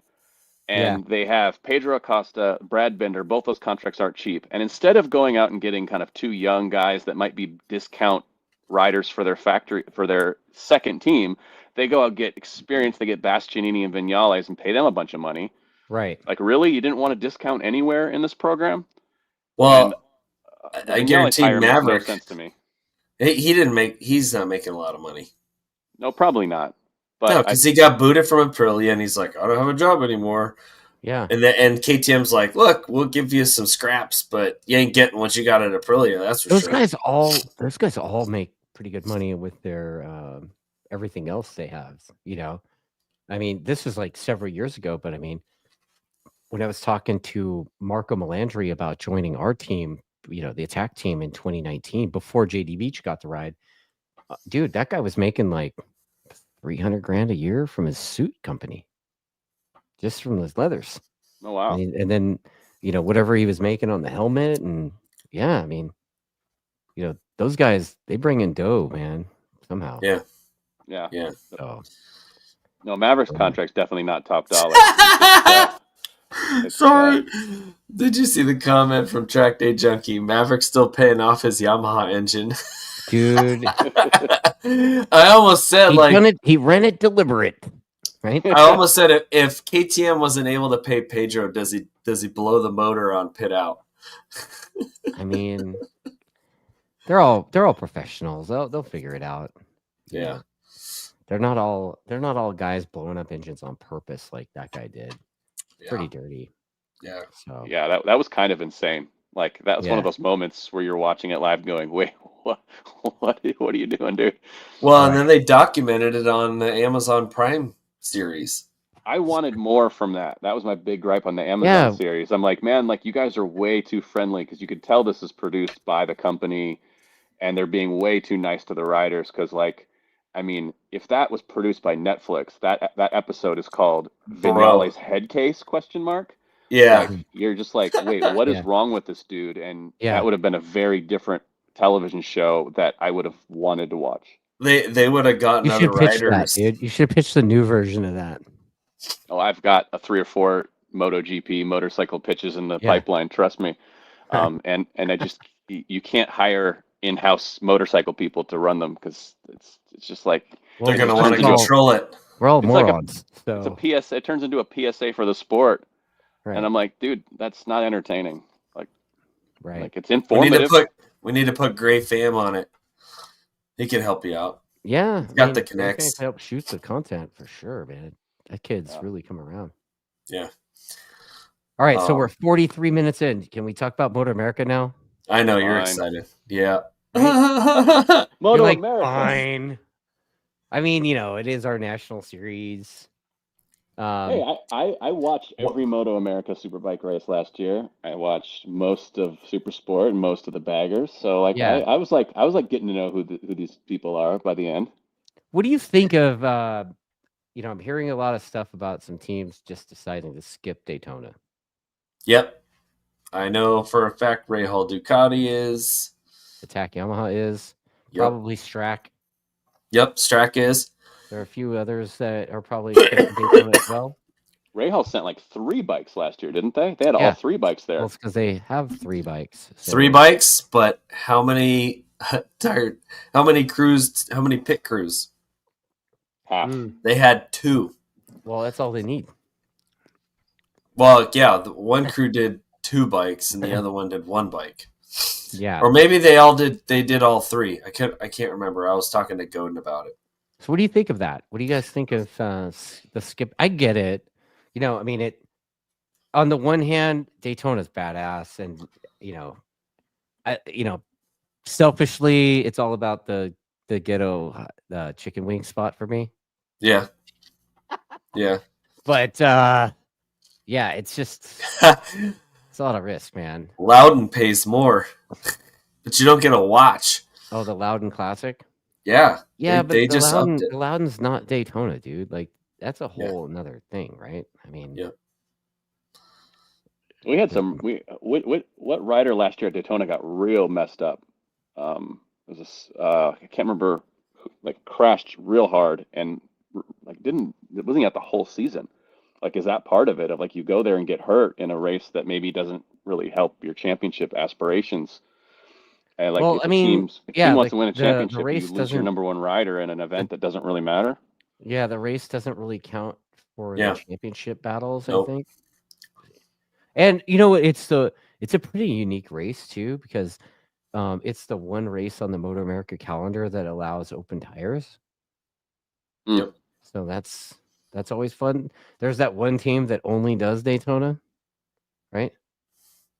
and they have Pedro Acosta, Brad Binder. Both those contracts aren't cheap. And instead of going out and getting kind of two young guys that might be discount riders for their second team, they go out and get experience. They get Bastianini and Vinales and pay them a bunch of money. Right. Like, really? You didn't want to discount anywhere in this program? Well, I guarantee Maverick. Makes no sense to me. He's not making a lot of money. No, probably not. But no, because he got booted from Aprilia, and he's like, I don't have a job anymore. Yeah. And KTM's like, look, we'll give you some scraps, but you ain't getting what you got at Aprilia. That's for those sure. Those guys all make pretty good money with their everything else they have. You know, I mean, this was like several years ago, but I mean, when I was talking to Marco Melandri about joining our team, you know, the attack team in 2019, before JD Beach got the ride, dude, that guy was making like $300,000 a year from his suit company, just from his leathers. Oh wow! And then, you know, whatever he was making on the helmet, and yeah, I mean, you know, those guys, they bring in dough, man, somehow. Yeah. So, no, Maverick's contract's definitely not top dollar. Sorry. Did you see the comment from Track Day Junkie? Maverick's still paying off his Yamaha engine. Dude, I almost said he ran it deliberate, right? I almost said if KTM wasn't able to pay Pedro, does he blow the motor on pit out? I mean, they're all professionals. They'll figure it out. Yeah. They're not all guys blowing up engines on purpose like that guy did. Yeah. Pretty dirty. Yeah. So yeah, that was kind of insane. Like, that was one of those moments where you're watching it live going, wait, what are you doing, dude? Well, and then they documented it on the Amazon Prime series. I wanted more from that. That was my big gripe on the Amazon series. I'm like, man, like, you guys are way too friendly, because you could tell this is produced by the company and they're being way too nice to the riders. Because, like, I mean, if that was produced by Netflix, that episode is called Vinales Head Case ? Yeah. Like, you're just like, wait, what is wrong with this dude? And that would have been a very different television show that I would have wanted to watch. They would have gotten other writers. Dude. You should have pitched the new version of that. Oh, I've got 3 or 4 MotoGP motorcycle pitches in the pipeline. Trust me. And I just, you can't hire in-house motorcycle people to run them, because it's just like, they're going to want to control it. We're all morons. It's a PSA. It turns into a PSA for the sport. Right. And I'm like, dude, that's not entertaining. Like, like, it's informative. We need to put Gray Fam on it. He can help you out. Yeah. He's got the connects. He can help shoot the content for sure, man. That kid's really come around. Yeah. All right, so we're 43 minutes in. Can we talk about MotoAmerica now? I know you're excited. Yeah. Right? MotoAmerica. Like, fine. I mean, you know, it is our national series. Hey, I watched every MotoAmerica Superbike race last year. I watched most of Super Sport and most of the baggers. So, like, I was getting to know who these people are by the end. What do you think of? You know, I'm hearing a lot of stuff about some teams just deciding to skip Daytona. Yep, I know for a fact Rahal Ducati is. Attack Yamaha is. Probably Strack. Yep, Strack is. There are a few others that are probably Daytona as well. Rahal sent like 3 bikes last year, didn't they? They had all 3 bikes there. Well, it's because they have 3 bikes. So. 3 bikes, but how many crews? How many pit crews? Half. They had 2. Well, that's all they need. Well, yeah, the one crew did 2 bikes and the other one did 1 bike. Yeah. Or maybe they did all 3. I can't remember. I was talking to Godin about it. So what do you think of that? What do you guys think of the skip? I get it. You know, I mean, on the one hand, Daytona's badass, and selfishly, it's all about the ghetto chicken wing spot for me. Yeah. Yeah. But yeah, it's just it's a lot of risk, man. Loudon pays more, but you don't get a watch. Oh, the Loudon Classic. Yeah. Yeah, They but the just upped it. Loudon's not Daytona, dude. Like that's a Yeah. whole another thing, right? I mean, Yeah. We had some. What rider last year at Daytona got real messed up? Was this? I can't remember. Like crashed real hard and like it wasn't at the whole season. Like, is that part of it? Of like you go there and get hurt in a race that maybe doesn't really help your championship aspirations. And like, well, if I a mean, team yeah, wants to win a the championship, and you race lose your doesn't. number one rider in an event that doesn't really matter. Yeah, the race doesn't really count for the Yeah. championship battles, I Nope. think. And you know what? It's a pretty unique race too because it's the one race on the MotoAmerica calendar that allows open tires. Yep. So that's always fun. There's that one team that only does Daytona, right?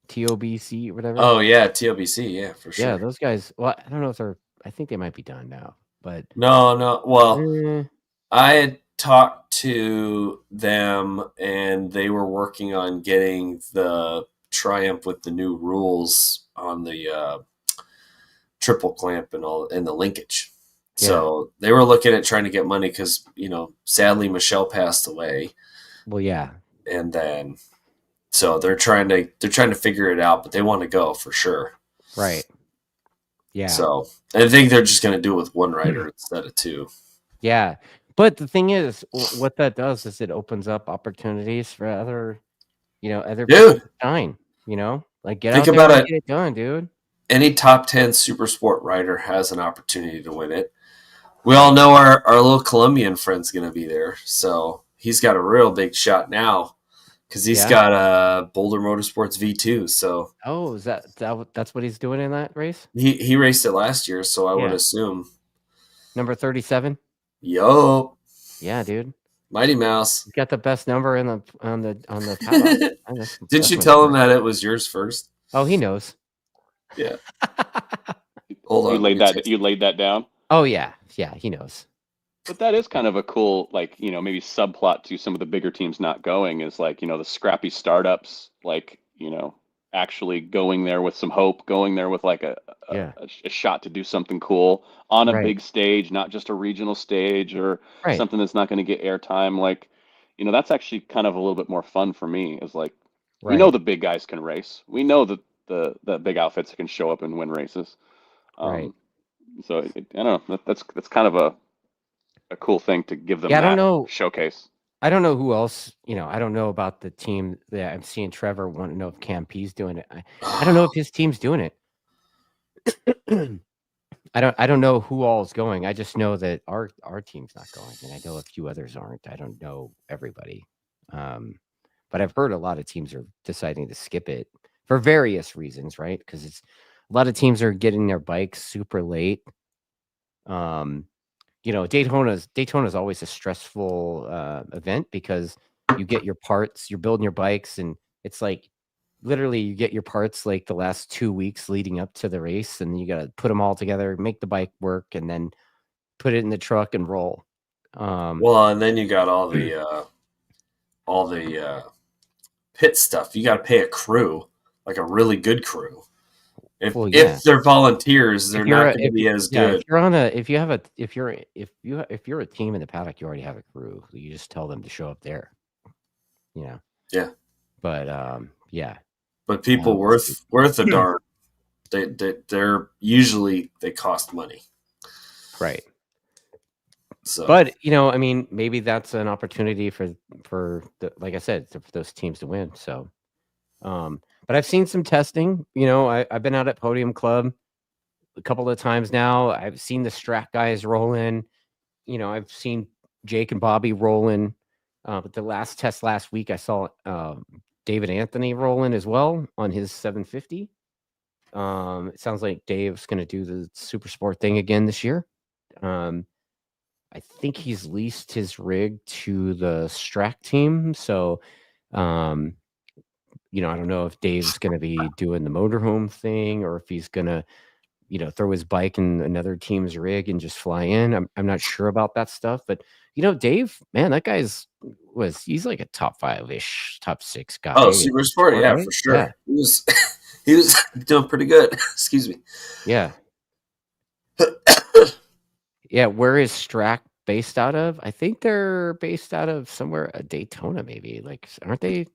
TOBC or whatever. Oh yeah, TOBC, yeah, for sure. Yeah, those guys. Well, I don't know if they're. I think they might be done now, but No. Well, I had talked to them, and they were working on getting the Triumph with the new rules on the triple clamp and the linkage. Yeah. So they were looking at trying to get money because sadly Michelle passed away. Well, yeah, and then so they're trying to figure it out, but they want to go for sure. right. Yeah. So I think they're just going to do it with one rider instead of two. Yeah, but the thing is, what that does is it opens up opportunities for other people to shine. Like get Think out there about and get it done, dude. Any top 10 super sport rider has an opportunity to win it. We all know our little Colombian friend's going to be there, so he's got a real big shot now because he's got a Boulder Motorsports V2. So is that's what he's doing in that race? He raced it last year, so I would assume number 37. Yo, yeah, dude, Mighty Mouse. He's got the best number on the paddock. Didn't you tell him that it was yours first? Oh, he knows. Yeah. Hold on. You laid that down? Oh yeah, he knows. But that is kind of a cool, like, maybe subplot to some of the bigger teams not going is like, the scrappy startups, like, actually going there with some hope, going there with like a shot to do something cool on a big stage, not just a regional stage or something that's not going to get airtime. Like, that's actually kind of a little bit more fun for me is like, we know the big guys can race. We know that the big outfits can show up and win races. So I don't know. That's kind of a cool thing to give them. I don't know. Showcase. I don't know who else. I don't know about the team that I'm seeing. Trevor want to know if Campy's doing it. I don't know if his team's doing it. I don't know who all is going. I just know that our team's not going, and I know a few others aren't. I don't know everybody, but I've heard a lot of teams are deciding to skip it for various reasons, right? Because it's a lot of teams are getting their bikes super late. Daytona's always a stressful event because you get your parts, you're building your bikes, and it's like literally you get your parts like the last 2 weeks leading up to the race, and you got to put them all together, make the bike work, and then put it in the truck and roll. Well, and then you got all the pit stuff. You got to pay a crew, like a really good crew. If they're volunteers, they're not going to be as good. If you're a team in the paddock, you already have a crew. You just tell them to show up there. Yeah. But But people worth a darn. They're usually they cost money. Right. So, but I mean, maybe that's an opportunity for like I said, for those teams to win. So, but I've seen some testing. I've been out at Podium Club a couple of times now. I've seen the Strat guys roll in. I've seen Jake and Bobby roll in. But the last test last week, I saw David Anthony roll in as well on his 750. It sounds like Dave's going to do the Super Sport thing again this year. I think he's leased his rig to the Strat team. So, I don't know if Dave's going to be doing the motorhome thing or if he's going to throw his bike in another team's rig and just fly in. I'm not sure about that stuff, but Dave, man, that guy's he's like a top 5-ish, top 6 guy. Oh, Super Sport, yeah, right? for sure. Yeah. He was doing pretty good. Excuse me. Yeah. Yeah, where is Strack based out of? I think they're based out of somewhere Daytona, maybe. Like, aren't they?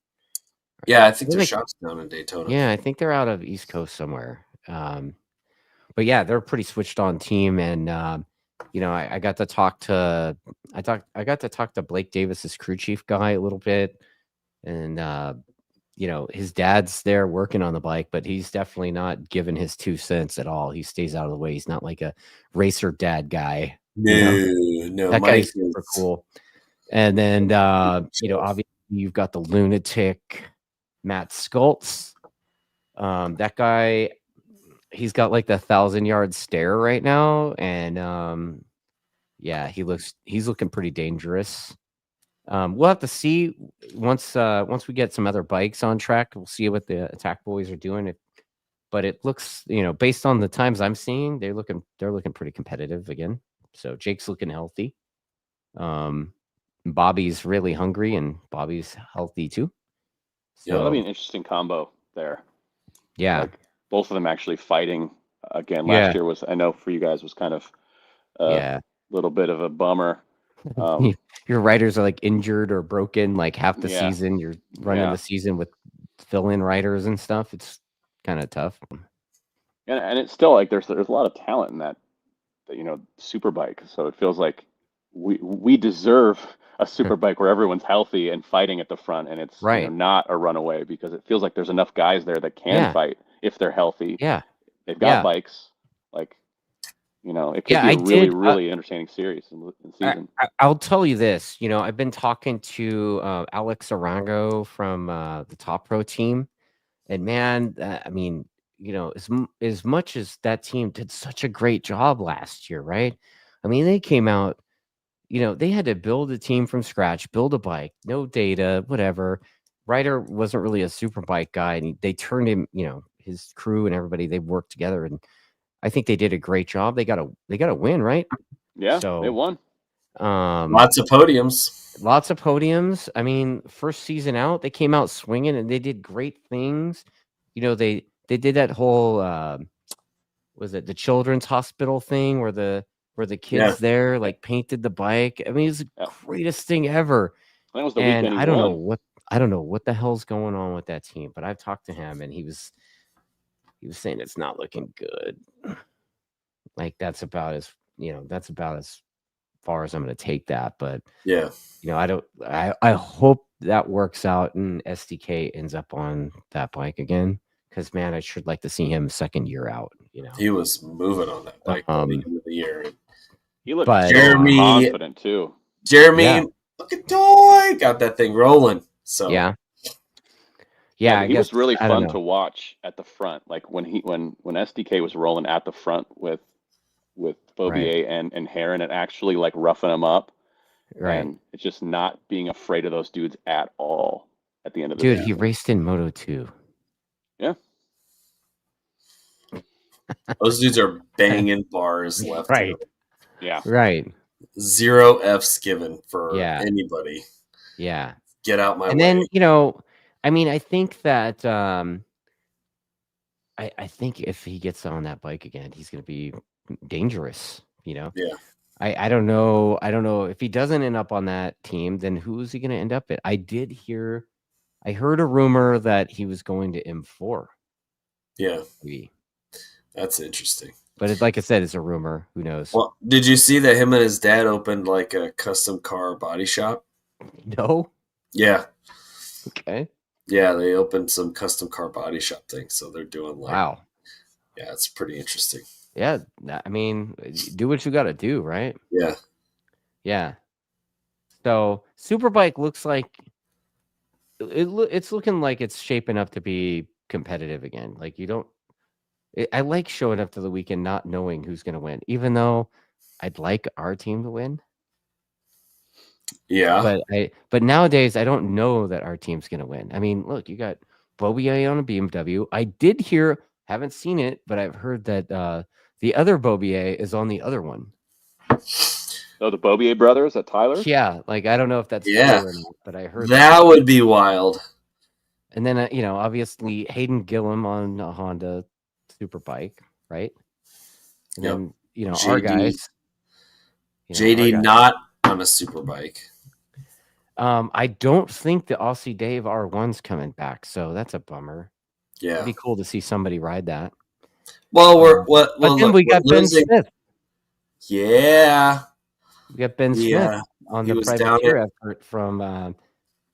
Yeah, I think their shop's down in Daytona. Yeah, I think they're out of East Coast somewhere. But yeah, they're a pretty switched on team, and I got to talk to Blake Davis's crew chief guy a little bit, and his dad's there working on the bike, but he's definitely not giving his 2 cents at all. He stays out of the way. He's not like a racer dad guy. No, that guy's super cool. And then obviously you've got the lunatic Matt Skultz. That guy, he's got like the 1,000-yard stare right now, and he's looking pretty dangerous. We'll have to see once we get some other bikes on track. We'll see what the Attack Boys are doing. But it looks, based on the times I'm seeing, they're looking pretty competitive again. So Jake's looking healthy. Bobby's really hungry, and Bobby's healthy too. So that'll be an interesting combo there. Yeah, like both of them actually fighting again. Last year I know for you guys was kind of a little bit of a bummer. Your riders are like injured or broken like half the season. You're running the season with fill-in riders and stuff. It's kind of tough. And it's still like there's a lot of talent in that Superbike. So it feels like we deserve a Superbike where everyone's healthy and fighting at the front, and it's not a runaway, because it feels like there's enough guys there that can fight if they're healthy. Yeah, they've got bikes. Like, it could be a really entertaining series in season. I'll tell you this. I've been talking to Alex Arango from the Top Pro team, and man, I mean, as much as that team did such a great job last year, right? I mean, they came out, they had to build a team from scratch, build a bike, no data, whatever. Ryder wasn't really a Superbike guy, and they turned him, his crew and everybody, they worked together, and I think they did a great job. They got a win, right? Yeah, so, they won. Lots of podiums. I mean, first season out, they came out swinging, and they did great things. They did that whole was it the children's hospital thing where the kids there like painted the bike. I mean, it was the greatest thing ever. That was the weekend. I don't know what the hell's going on with that team, but I've talked to him, and he was saying it's not looking good. Like that's about as far as I'm going to take that. But I hope that works out and SDK ends up on that bike again. Because man, I should like to see him second year out. He was moving on that bike at the end of the year. He looked confident too. Jeremy, look at Toy, got that thing rolling. So yeah. He was really fun to watch at the front. Like when SDK was rolling at the front with Bobier and Heron, and actually like roughing them up. Right. And it's just not being afraid of those dudes at all at the end of the day. Dude, he raced in Moto 2. Yeah. Those dudes are banging bars left. Right. Yeah. Right. 0 F's given for anybody. Yeah. Get out my way. And then, I mean, I think that I think if he gets on that bike again, he's going to be dangerous, Yeah. I don't know. I don't know if he doesn't end up on that team, then who is he going to end up at? I heard a rumor that he was going to M4. Yeah. Maybe. That's interesting. But like I said, it's a rumor. Who knows? Well, did you see that him and his dad opened like a custom car body shop? No. Yeah. Okay. Yeah, they opened some custom car body shop thing, so they're doing like. Wow. Yeah, it's pretty interesting. Yeah, I mean, do what you got to do, right? Yeah. Yeah. So Superbike looks like it's looking like it's shaping up to be competitive again. Like I like showing up to the weekend not knowing who's going to win, even though I'd like our team to win. Yeah. But nowadays I don't know that our team's going to win. I mean, look, you got Bobier on a BMW. I did hear Haven't seen it, but I've heard that the other Bobier is on the other one. Oh, the Bobier brothers at Tyler's? Yeah, like I don't know if that's true or not, but I heard that would be wild. And then obviously Hayden Gillum on a Honda Superbike, right? And then JD. our guys, JD not on a Superbike. I don't think the Aussie Dave R1's coming back, so that's a bummer. Yeah, it'd be cool to see somebody ride that. Well, then we got Ben Smith. Yeah, we got Ben Smith on the privateer effort from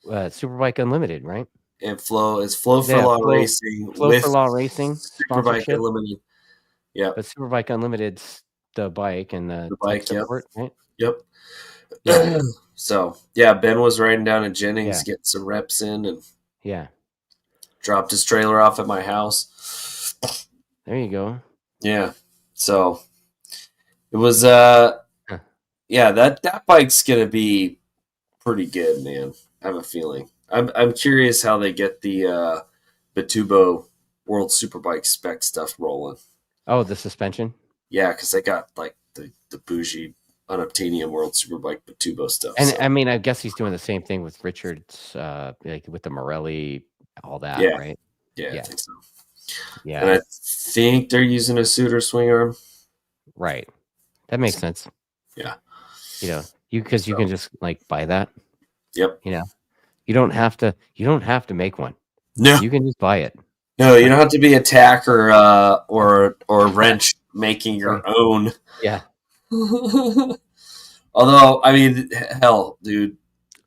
Superbike Unlimited, right? And Flow for Law Racing. Flow for Law Racing. Superbike Unlimited. Yeah, but Superbike Unlimited's the bike and the bike support, right? Yep. Yeah. So Ben was riding down at Jennings, getting some reps in, and dropped his trailer off at my house. There you go. Yeah. So it was that bike's gonna be pretty good, man. I have a feeling. I'm curious how they get the Bitubo World Superbike spec stuff rolling. Oh, the suspension? Yeah, because they got like the bougie unobtainium World Superbike Bitubo stuff. And I mean, I guess he's doing the same thing with Richards, like with the Pirelli, all that, right? Yeah, I think so. Yeah. And I think they're using a swing arm. Right. That makes sense. Yeah. Because you can just like buy that. Yep. You don't have to make one. No. You can just buy it. No, you don't have to be a tack or wrench making your own. Yeah. Although, I mean, hell, dude,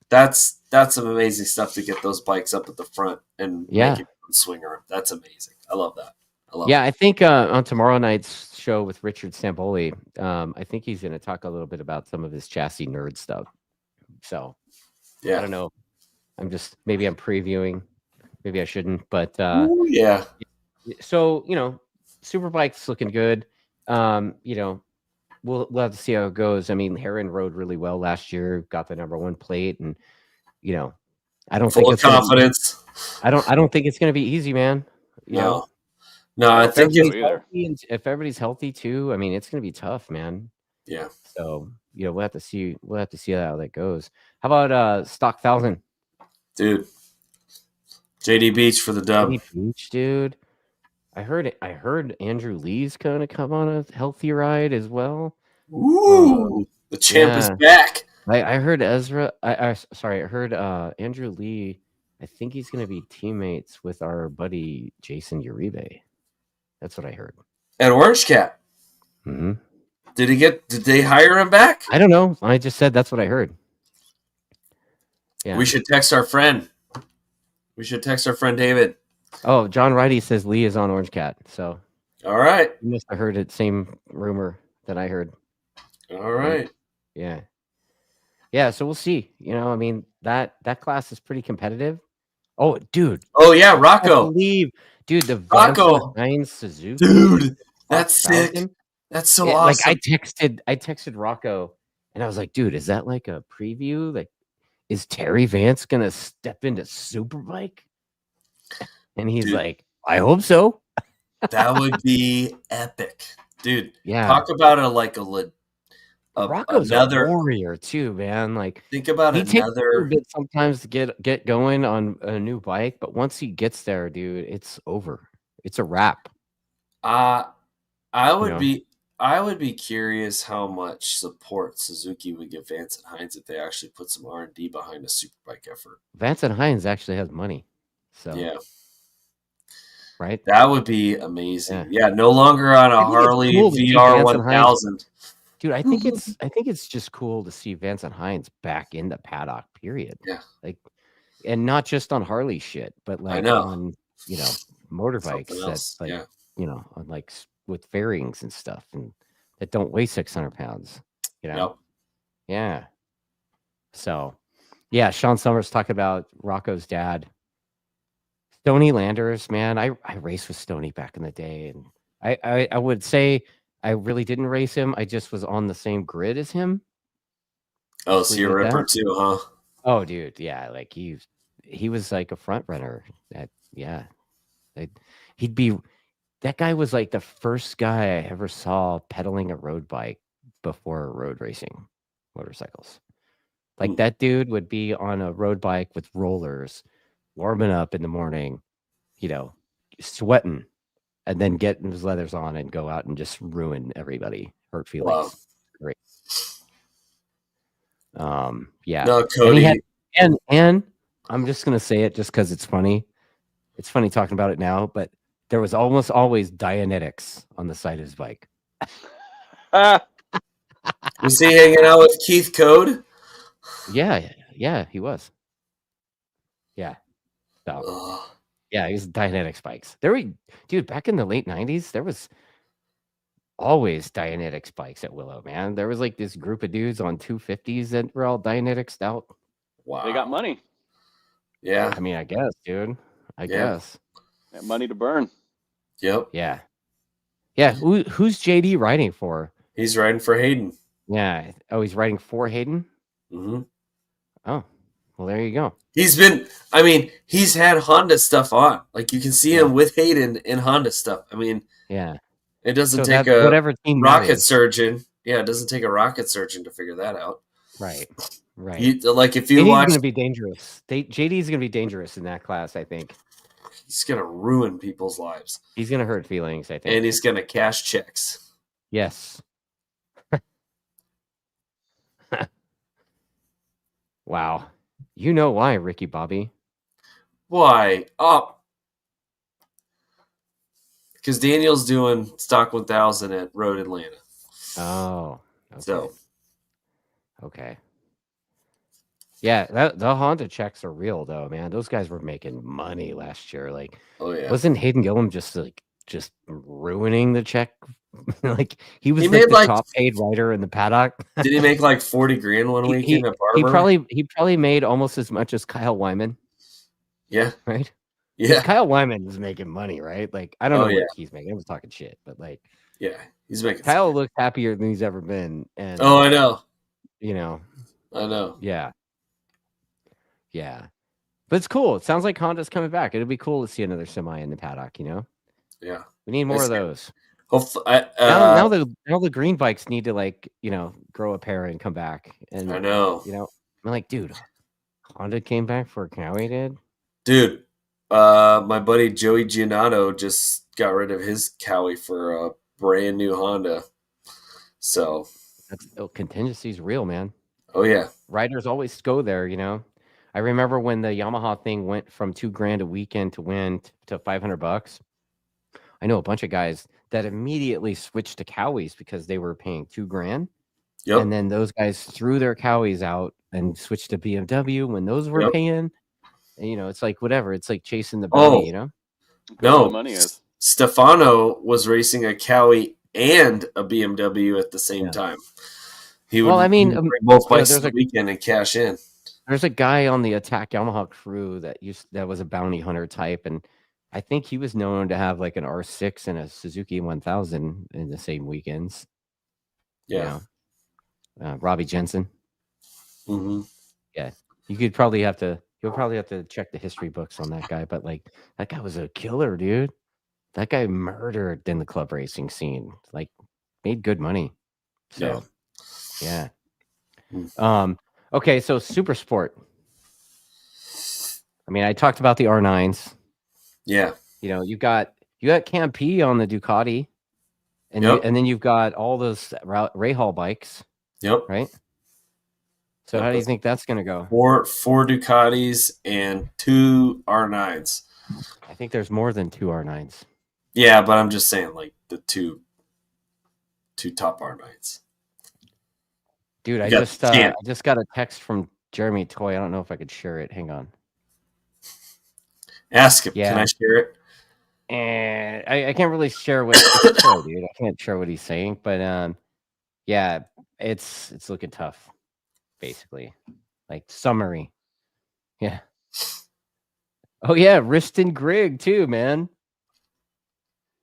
that's some amazing stuff to get those bikes up at the front and make it swing arm. That's amazing. I love that. I think on tomorrow night's show with Richard Stamboli, I think he's going to talk a little bit about some of his chassis nerd stuff. So, I don't know. Maybe I'm previewing. Maybe I shouldn't, but yeah. So Superbike's looking good. We'll have to see how it goes. I mean, Heron rode really well last year, got the number 1 plate, and I don't think it's confidence. I don't think it's going to be easy, man. No, I think if everybody's healthy too, I mean, it's going to be tough, man. Yeah. So we'll have to see how that goes. How about Stock 1000? Dude, JD Beach for the dub. JD Beach, dude. I heard Andrew Lee's going to come on a healthy ride as well. Ooh, the champ is back. I heard Ezra. I heard Andrew Lee. I think he's going to be teammates with our buddy Jason Uribe. That's what I heard. At Orange Cat. Mm-hmm. Did they hire him back? I don't know. I just said that's what I heard. Yeah. We should text our friend. David. Oh, John Righty says Lee is on Orange Cat. So, all right. You must have heard it. Same rumor that I heard. All right. Yeah. Yeah. So we'll see. I mean that class is pretty competitive. Oh, dude. Oh yeah, Rocco. Dude, the Rocco Vance Suzuki. Dude, that's sick. That's so awesome. Like I texted Rocco, and I was like, dude, is that like a preview? Like, is Terry Vance gonna step into Superbike? And he's like, I hope so. That would be epic, dude. Yeah. Talk about Rocco's a warrior too, man. Like, think about takes a little bit sometimes to get going on a new bike, but once he gets there, dude, it's over. It's a wrap. I would be curious how much support Suzuki would give Vance and Hines if they actually put some R&D behind a Superbike effort. Vance and Hines actually has money, so yeah. Right? That would be amazing. Yeah, no longer on a Harley VR 1000. Dude, I think it's just cool to see Vance and Hines back in the paddock, period. Yeah. Like, and not just on Harley shit, but like on, motorbikes that on like with fairings and stuff and that don't weigh 600 pounds, Yep. Yeah. So, yeah, Sean Summers talking about Rocco's dad. Stoney Landers, man, I raced with Stoney back in the day, and I would say I really didn't race him. I just was on the same grid as him. Oh, so you're a ripper too, huh? Oh, dude, yeah, like he was like a front runner. He'd be that guy was like the first guy I ever saw pedaling a road bike before road racing motorcycles. Like that dude would be on a road bike with rollers, warming up in the morning, sweating, and then getting his leathers on and go out and just ruin everybody, hurt feelings. Wow. Great. Yeah. No, And Cody. he had, and I'm just gonna say it just because it's funny. It's funny talking about it now, but there was almost always Dianetics on the side of his bike. Was he hanging out with Keith Code? Yeah, he was. Yeah. So, yeah, he was Dianetics bikes. Dude, back in the late 90s, there was always Dianetics bikes at Willow, man. There was like this group of dudes on 250s that were all Dianetics out. Wow. They got money. Yeah. I mean, I guess, dude. I guess. Got money to burn. Yep. Yeah. Yeah. Who's JD riding for? He's riding for Hayden. Yeah. Oh, he's riding for Hayden? Mm-hmm. Oh, well, there you go. He's had Honda stuff on. Like, you can see him with Hayden in Honda stuff. I mean, yeah. It doesn't take a whatever team rocket surgeon. Yeah, it doesn't take a rocket surgeon to figure that out. Right. If you JD's watch, going to be dangerous. JD's going to be dangerous in that class, I think. He's going to ruin people's lives. He's going to hurt feelings, I think. And he's going to cash checks. Yes. Wow. You know why, Ricky Bobby? Why? Because Daniel's doing Stock 1000 at Road Atlanta. Oh. Okay. So. Okay. Yeah, the Honda checks are real, though, man. Those guys were making money last year. Like, wasn't Hayden Gillum just ruining the check? Like, he was the top paid rider in the paddock. Did he make like 40 grand one weekend at Barber? He probably made almost as much as Kyle Wyman. Yeah. Right? Yeah. Kyle Wyman was making money, right? Like, I don't know what he's making. I was talking shit, but like, yeah, he's making. Kyle looks happier than he's ever been. And I know. I know. Yeah. Yeah. But it's cool. It sounds like Honda's coming back. It'll be cool to see another semi in the paddock, Yeah. We need more of those. Hopefully, now the green bikes need to grow a pair and come back. And I know. I'm like, dude, Honda came back for Cowie did? Dude, my buddy Joey Giannato just got rid of his Cowie for a brand new Honda. So contingency's real, man. Oh yeah. Riders always go there, I remember when the Yamaha thing went from $2,000 a weekend to win to $500. I know a bunch of guys that immediately switched to Cowies because they were paying $2,000. Yep. And then those guys threw their Cowies out and switched to BMW when those were paying. And, it's like whatever. It's like chasing the bounty, No, the money is. Stefano was racing a Cowie and a BMW at the same time. He would bring both bikes the weekend and cash in. There's a guy on the Attack Yamaha crew that was a bounty hunter type, and I think he was known to have like an R6 and a Suzuki 1000 in the same weekends. Yeah. Robbie Jensen. Mm-hmm. Yeah. You'll probably have to check the history books on that guy, but like that guy was a killer, dude. That guy murdered in the club racing scene. Like made good money. So yeah. Okay, so Super Sport. I mean, I talked about the R9s. Yeah. You got Campi on the Ducati, and and then you've got all those Rahal bikes. Yep. Right. So how do you think that's going to go? Four Ducatis and 2 R9s. I think there's more than 2 R9s. Yeah, but I'm just saying, like the two top R9s. Dude, I just got a text from Jeremy Toy. I don't know if I could share it. Hang on. Ask him. Yeah. Can I share it? And I can't really share what dude. I can't share what he's saying, but yeah, it's looking tough. Basically, like summary. Yeah. Oh yeah, Riston Grigg too, man.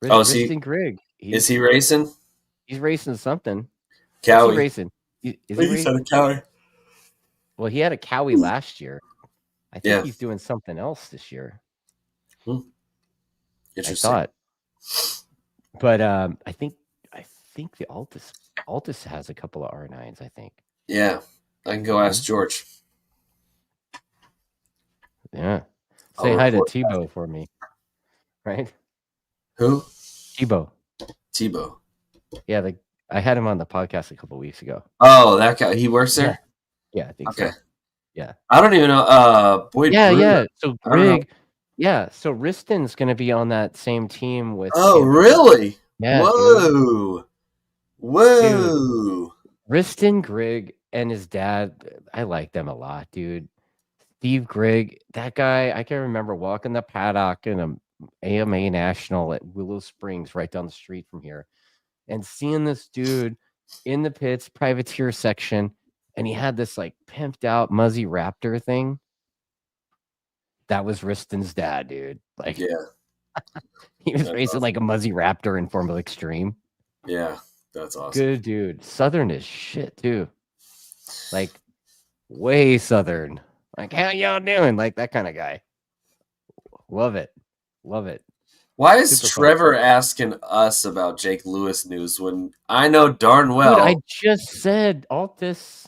Riston Grigg. Is he racing? He's racing something. Cowie. Is he racing? Is he racing a Cowie? Well, he had a Cowie last year. I think he's doing something else this year. Interesting. I thought. But I think the Altus has a couple of R9s. I think. Yeah, I can go ask George. Yeah, say hi to Tebow for me. Right? Who? Tebow. Yeah, I had him on the podcast a couple weeks ago. Oh, that guy. He works there? Yeah, I think so. Yeah. I don't even know. Boyd Brewer. Yeah. So Greg, so Riston's going to be on that same team with. Oh, really? Yeah. Whoa. Dude, Riston, Greg, and his dad, I like them a lot, dude. Steve Grigg, that guy, I can remember walking the paddock in an AMA National at Willow Springs, right down the street from here, and seeing this dude in the pits, privateer section, and he had this like pimped out Muzzy Raptor thing. That was Riston's dad, dude. Like, he was racing like a Muzzy Raptor in Formula Extreme. Yeah, that's awesome. Good dude. Southern as shit too. Like, way Southern. Like, how y'all doing? Like that kind of guy. Love it. Why is Trevor asking us about Jake Lewis news when I know darn well? Dude, I just said Altus.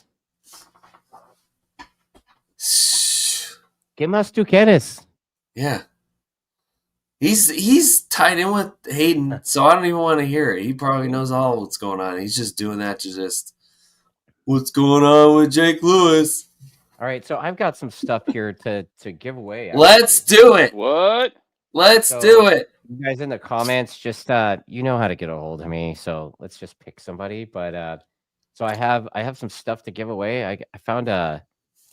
¿Qué más tú quieres? Yeah. He's tied in with Hayden, so I don't even want to hear it. He probably knows all what's going on. He's just doing that to just what's going on with Jake Lewis. All right, so I've got some stuff here to give away. Let's do it. What? Let's do it. You guys in the comments, just you know how to get a hold of me, so let's just pick somebody. But so I have some stuff to give away. I found a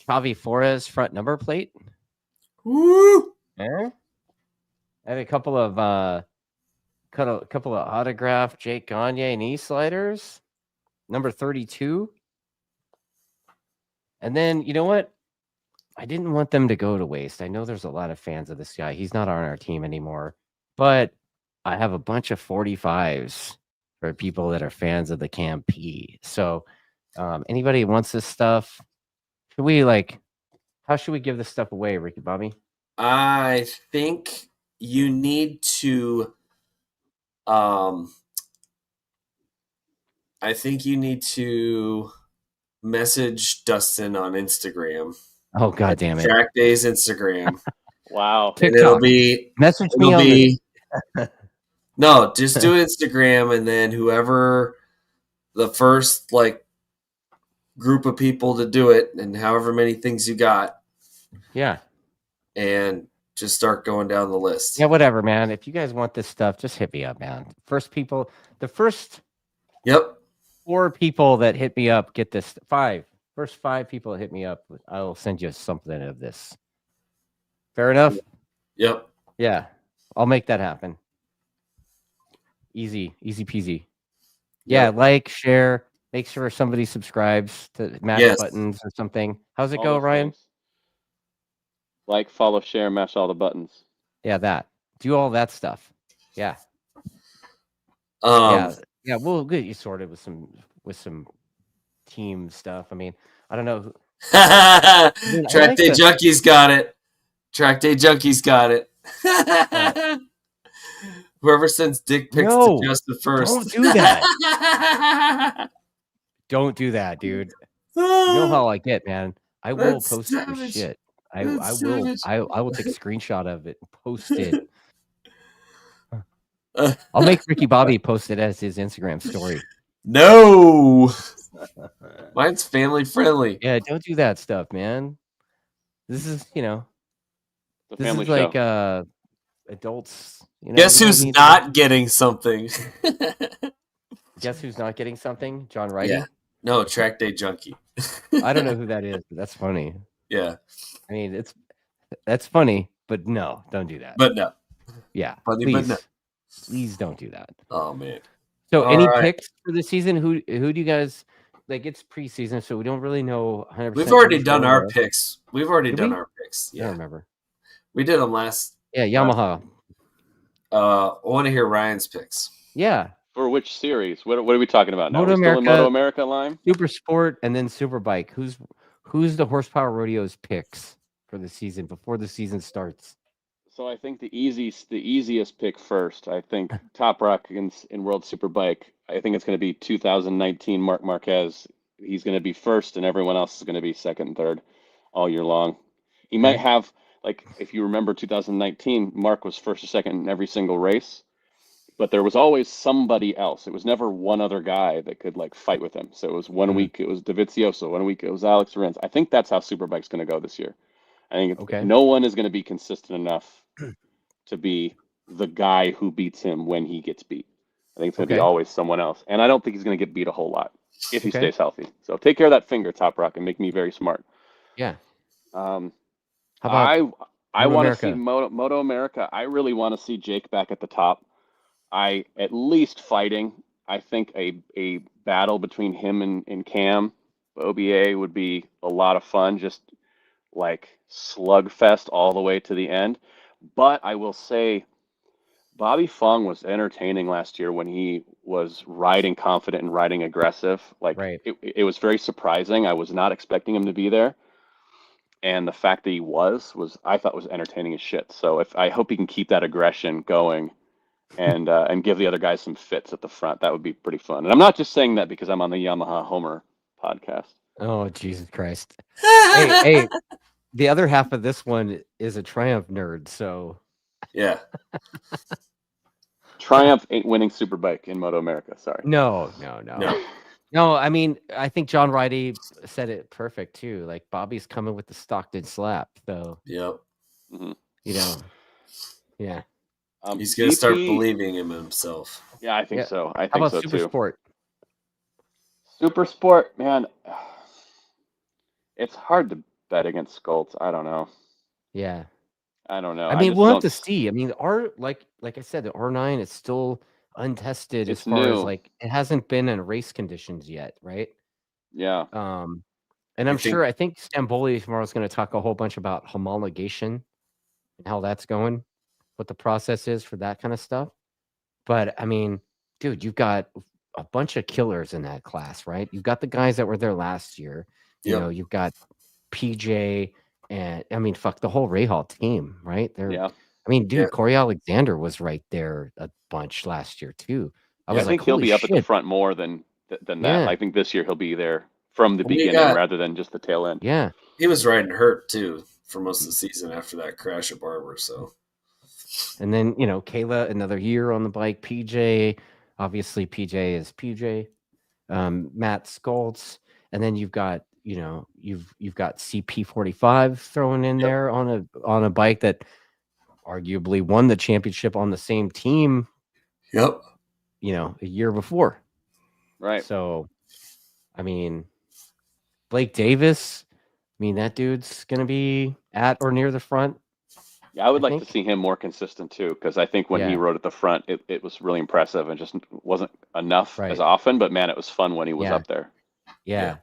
Chavi Flores front number plate. Woo! Yeah. I had a couple of autographed Jake Gagne knee sliders, number 32. And then, you know what? I didn't want them to go to waste. I know there's a lot of fans of this guy. He's not on our team anymore. But I have a bunch of 45s for people that are fans of the Cam P. So anybody who wants this stuff, how should we give this stuff away, Ricky Bobby? I think you need to message Dustin on Instagram. Oh, God damn it. TrackDaz Instagram. Wow. And it'll be message me on No, just do Instagram, and then whoever the first group of people to do it, and however many things you got. Yeah. And just start going down the list. Yeah, whatever, man. If you guys want this stuff, just hit me up, man. The first 4 people that hit me up get this. First 5 people that hit me up, I will send you something of this. Fair enough? Yep. Yeah, I'll make that happen. Easy peasy. Yeah, share. Make sure somebody subscribes to mash buttons or something. How's it go, Ryan? Like, follow, share, mash all the buttons. Yeah, that. Do all that stuff. Yeah. Yeah, we'll get you sorted with some team stuff. I mean, I don't know. TrackDaz Junkies got it. TrackDaz Junkies got it. Whoever sends dick pics to Justin first. Don't do that. Don't do that, dude. You know how I get, man. I will post your shit. I will take a screenshot of it and post it. I'll make Ricky Bobby post it as his Instagram story. No. Mine's family friendly. Yeah, don't do that stuff, man. This is, the this family is show. Like adults. Guess who's not getting something? Guess who's not getting something? John Wright? Yeah. No, TrackDaz Junkie. I don't know who that is, but that's funny. Yeah. I mean, that's funny, but no, don't do that. But no. Yeah. Funny, please, but no. Please don't do that. Oh man. So any picks for the season? Who do you guys it's preseason, so we don't really know 100%. We've already done our picks. We've already done our picks. Yeah. I don't remember. We did them last. Yeah, Yamaha. I want to hear Ryan's picks. Yeah. For which series? What are we talking about now? MotoAmerica, MotoAmerica line? Super Sport, and then Superbike. Who's the Horsepower Rodeo's picks for the season before the season starts? So I think the easiest pick first. I think Top Rock in World Superbike. I think it's going to be 2019 Marc Marquez. He's going to be first, and everyone else is going to be second and third all year long. He might have, like, if you remember 2019, Marc was first or second in every single race, but there was always somebody else. It was never one other guy that could like fight with him. So it was one week it was Dovizioso, one week it was Alex Rins. I think that's how Superbike's going to go this year. I think no one is going to be consistent enough to be the guy who beats him when he gets beat. I think it's going to be always someone else. And I don't think he's going to get beat a whole lot if he stays healthy. So take care of that finger, Top Rock, and make me very smart. Yeah. How about I want to see MotoAmerica. I really want to see Jake back at the top. At least fighting. I think a battle between him and Cam, OBA, would be a lot of fun. Just like slugfest all the way to the end. But I will say, Bobby Fong was entertaining last year when he was riding confident and riding aggressive. Like it was very surprising. I was not expecting him to be there. And the fact that he was I thought was entertaining as shit. So I hope he can keep that aggression going and give the other guys some fits at the front. That would be pretty fun. And I'm not just saying that because I'm on the Yamaha Homer podcast. Oh, Jesus Christ. hey, the other half of this one is a Triumph nerd, so yeah. Triumph ain't winning Superbike in MotoAmerica. Sorry. No. I mean, I think John Ridey said it perfect too. Like Bobby's coming with the Stockton slap, so yep. You know, yeah. He's gonna start believing in himself. Yeah, I think so. I think How about so Super too. Sport? Super Sport, man. It's hard to bet against Skoltz. I don't know. Yeah. I don't know. I mean, we'll have to see. I mean, like I said, the R9 is still untested as far as like it hasn't been in race conditions yet, right? Yeah. And I think Stamboli tomorrow is going to talk a whole bunch about homologation and how that's going, what the process is for that kind of stuff. But I mean, dude, you've got a bunch of killers in that class, right? You've got the guys that were there last year. You know, you've got PJ and I mean, fuck the whole Rahal team, right? I mean, dude, Corey Alexander was right there a bunch last year too. I think he'll be up at the front more than that. I think this year he'll be there from the beginning rather than just the tail end. Yeah. He was riding hurt too for most of the season after that crash at Barber. So, and then Kayla another year on the bike. PJ, obviously PJ is PJ. Matt Skoltz, and then you've got you've got CP45 thrown in there on a bike that arguably won the championship on the same team. Yep. A year before. Right. So, I mean, Blake Davis. I mean, that dude's gonna be at or near the front. Yeah, I would like to see him more consistent too, because I think when he rode at the front, it was really impressive and just wasn't enough as often. But man, it was fun when he was up there. Yeah.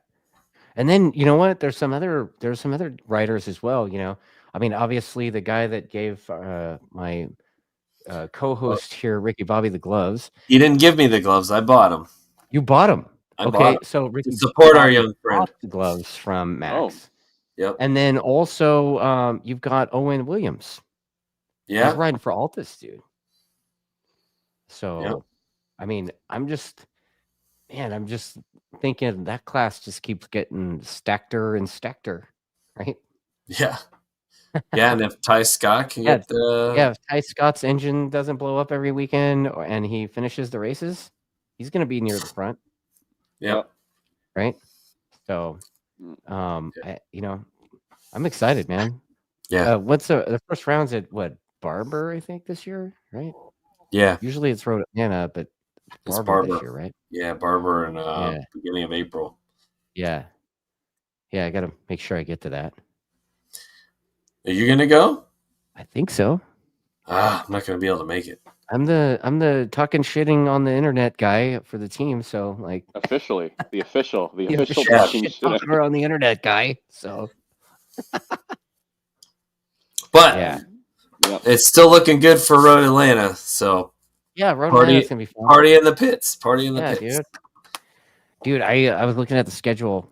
And then you know what? There's some other riders as well. I mean, obviously the guy that gave my co-host here, Ricky Bobby, the gloves. He didn't give me the gloves. I bought them. You bought them. I bought them. So Ricky to support our young friend. The gloves from Max. Oh. Yep. And then also you've got Owen Williams. Yeah. He's riding for Altus, dude. So, I mean, I'm just thinking that class just keeps getting stackeder and stackeder, right? Yeah. Yeah, and if Ty Scott can get the... Yeah, if Ty Scott's engine doesn't blow up every weekend and he finishes the races, he's going to be near the front. Yeah. Right? So, I'm excited, man. Yeah. What's the first round's at what? Barber, I think, this year, right? Yeah. Usually it's Road Atlanta, but Barber this year, right? Yeah, Barber in beginning of April. Yeah. Yeah, I got to make sure I get to that. Are you going to go? I think so. I'm not going to be able to make it. I'm the talking shitting on the internet guy for the team, so like officially the official talking shit on the internet guy. So, but it's still looking good for Road Atlanta. So Road Atlanta's gonna be fun. Party in the pits. Party in the pits. Dude, I was looking at the schedule,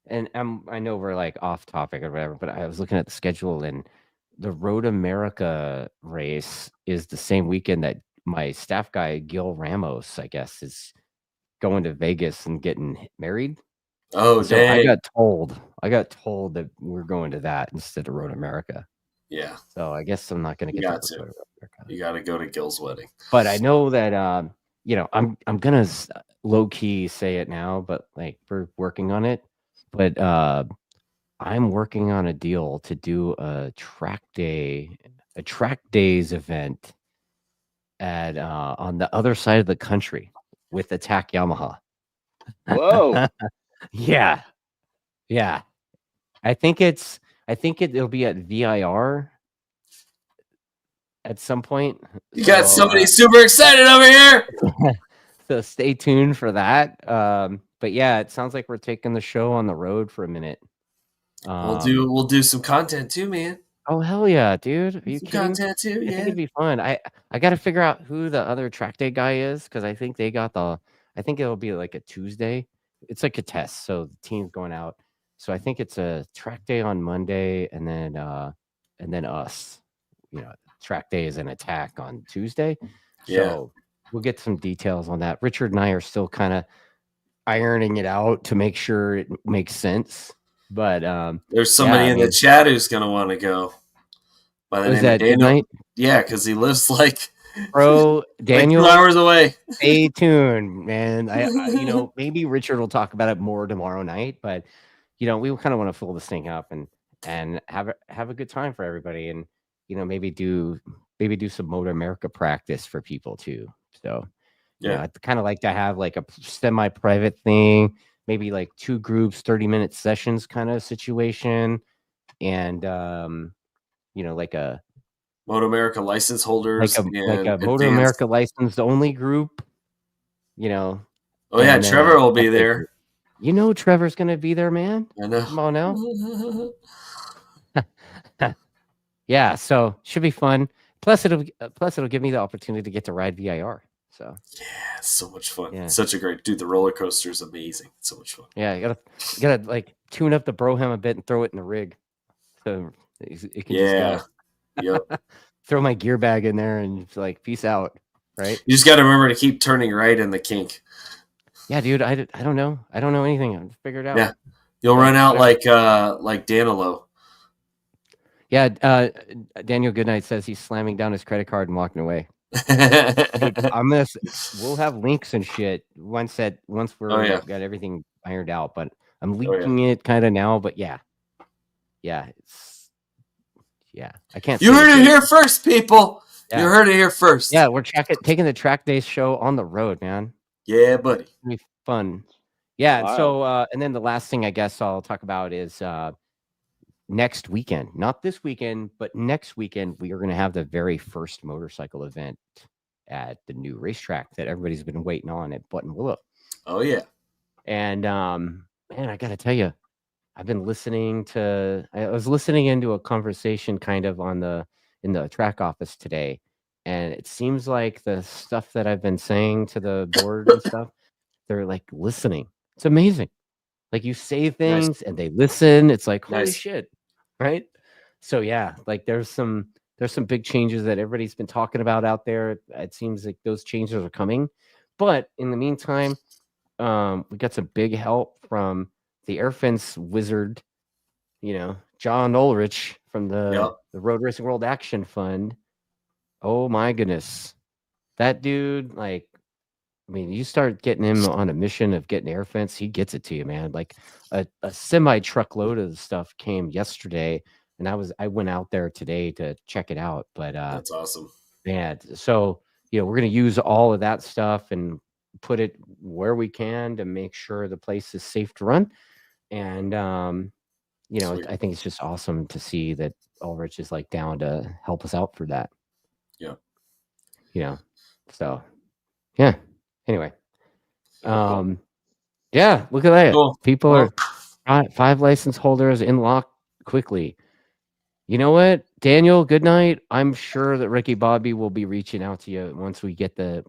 and I know we're like off topic or whatever, but I was looking at the schedule, and Road America race is the same weekend that my staff guy Gil Ramos, I guess, is going to Vegas and getting married. Oh, so dang. I got told that we're going to that instead of Road America. Yeah. So I guess I'm not going to get to Road America. You got to go to Gil's wedding. But I know that I'm gonna low key say it now, but like we're working on it. But I'm working on a deal to do a track days event at on the other side of the country with Attack Yamaha. Whoa. Yeah. I think it'll be at VIR at some point. You got somebody super excited over here. So stay tuned for that. But yeah, it sounds like we're taking the show on the road for a minute. We'll do some content too, man. Oh hell yeah, dude! Are you kidding? Content too, yeah. I think it'd be fun. I got to figure out who the other track day guy is because I think they got I think it'll be like a Tuesday. It's like a test, so the team's going out. So I think it's a track day on Monday, and then us. Track day is an Attack on Tuesday. So we'll get some details on that. Richard and I are still kind of ironing it out to make sure it makes sense. But there's somebody in the chat who's gonna want to go. By the name of Daniel. Yeah, because he lives like Daniel, like 2 hours away. Stay tuned, man. I maybe Richard will talk about it more tomorrow night, but we kind of want to fill this thing up and have a good time for everybody, and maybe do some MotoAmerica practice for people too. So I'd kind of like to have like a semi-private thing, maybe like 2 groups, 30-minute sessions kind of situation, and like a MotoAmerica license holders, like a MotoAmerica licensed only group. Oh yeah, Trevor will be there. Trevor's gonna be there, man. I know. Come on now. Yeah, so should be fun. Plus it'll give me the opportunity to get to ride VIR. So yeah, it's so much fun. Yeah. It's such a great dude. The roller coaster is amazing. It's so much fun. Yeah, you gotta like tune up the Broham a bit and throw it in the rig, so it can just yep. Throw my gear bag in there and like peace out. Right. You just got to remember to keep turning right in the kink. Yeah, dude. I don't know. I don't know anything. I'll figure it out. Yeah, you'll run out like Danilo. Yeah, Daniel Goodnight says he's slamming down his credit card and walking away. We'll have links and shit once we're got everything ironed out. But I'm leaking it kind of now. But yeah, I can't. You heard it here first, people. Yeah. You heard it here first. Yeah, we're taking the Track Days show on the road, man. Yeah, buddy. It'll be fun. Yeah. Wow. So, and then the last thing I guess I'll talk about is next weekend, not this weekend, but next weekend, we are going to have the very first motorcycle event at the new racetrack that everybody's been waiting on at Buttonwillow. Oh yeah. And man, I got to tell you, I was listening into a conversation kind of in the track office today, and it seems like the stuff that I've been saying to the board and stuff, they're like listening. It's amazing. Like you say things and they listen. It's like holy shit, right? So yeah, like there's some big changes that everybody's been talking about out there. It seems like those changes are coming, but in the meantime, we got some big help from the air fence wizard, John Ulrich from the Road Racing World Action Fund. Oh my goodness, that dude! Like, I mean, you start getting him on a mission of getting air fence, he gets it to you, man. Like a semi truckload of the stuff came yesterday, and I went out there today to check it out. But that's awesome, man. So we're gonna use all of that stuff and put it where we can to make sure the place is safe to run. And I think it's just awesome to see that Ulrich is like down to help us out for that. So yeah. Anyway, yeah, look at that. Cool. People are 5 license holders in lock quickly. You know what, Daniel? Good night. I'm sure that Ricky Bobby will be reaching out to you once we get the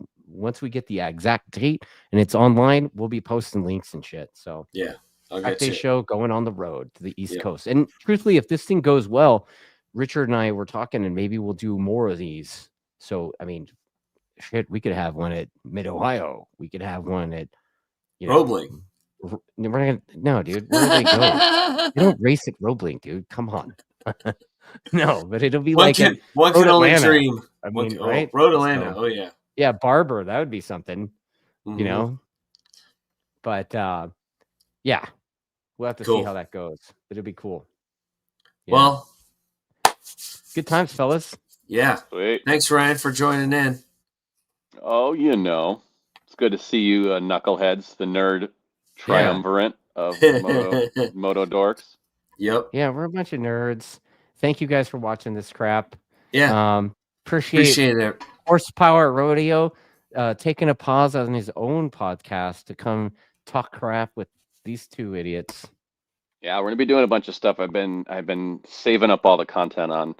exact date and it's online. We'll be posting links and shit. So yeah, Track Day show going on the road to the East Coast. And truthfully, if this thing goes well, Richard and I were talking, and maybe we'll do more of these. So, I mean, shit, we could have one at Mid-Ohio. We could have one at, Roebling. No, dude. Where do they go? They don't race at Roebling, dude. Come on. No, but it'll be one can only dream. I mean, right? Road Atlanta. So, yeah. Yeah, Barber. That would be something, Mm-hmm. But yeah, we'll have to see how that goes. It'll be cool. Yeah. Well, good times, fellas. Yeah. Sweet. Thanks, Ryan, for joining in. Oh, it's good to see you, knuckleheads, the nerd triumvirate of moto dorks. Yep. Yeah, we're a bunch of nerds. Thank you guys for watching this crap. Yeah. Appreciate it. Horsepower Rodeo taking a pause on his own podcast to come talk crap with these two idiots. Yeah, we're gonna be doing a bunch of stuff. I've been saving up all the content on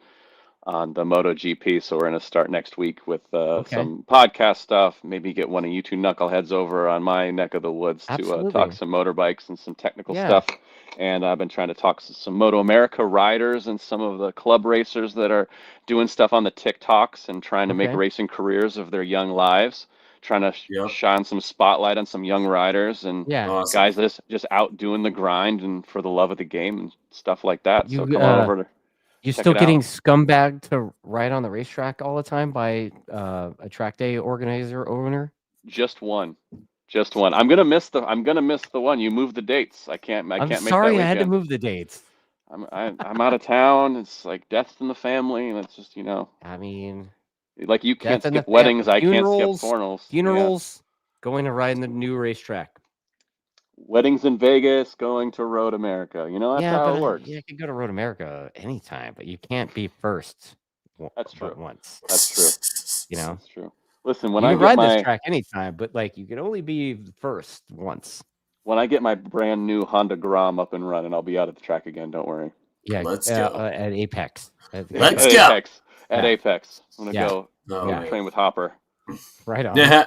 the MotoGP, so we're gonna start next week with some podcast stuff. Maybe get one of you two knuckleheads over on my neck of the woods to talk some motorbikes and some technical stuff. And I've been trying to talk to some MotoAmerica riders and some of the club racers that are doing stuff on the TikToks and trying to make racing careers of their young lives. Trying to shine some spotlight on some young riders and guys that just out doing the grind and for the love of the game and stuff like that. So come on over. You're still getting scumbagged to ride on the racetrack all the time by a track day owner? Just one. I'm gonna miss the one. You moved the dates. I can't make that weekend. I'm sorry, I had to move the dates. I'm out of town. It's like death in the family, and it's just I mean, like you can't skip weddings. I can't skip funerals. Going to ride in the new racetrack. Weddings in Vegas, going to Road America. That's how it works. You can go to Road America anytime, but you can't be first. That's true. Once. That's true. That's true. Listen, when you I can ride this track anytime, but you can only be first once. When I get my brand new Honda Grom up and running, I'll be out at the track again. Don't worry. Yeah, let's go at Apex. Let's go at Apex. I'm gonna go train with Hopper. Right on. Yeah.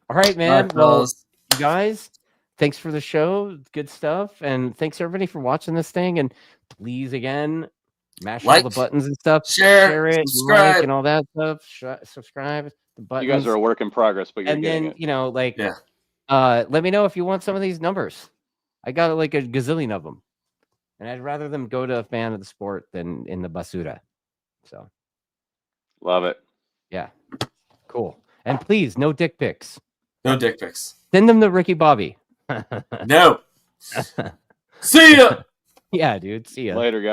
All right, man. Well, you guys, thanks for the show. Good stuff, and thanks everybody for watching this thing. And please, again, mash all the buttons and stuff. Share it, subscribe, like, and all that stuff. Subscribe. The buttons. You guys are a work in progress, but you're getting it. Let me know if you want some of these numbers. I got like a gazillion of them, and I'd rather them go to a fan of the sport than in the basura. So, love it. Yeah, cool. And please, no dick pics. No dick pics. Send them to Ricky Bobby. No. See ya. Yeah, dude. See ya. Later, guys.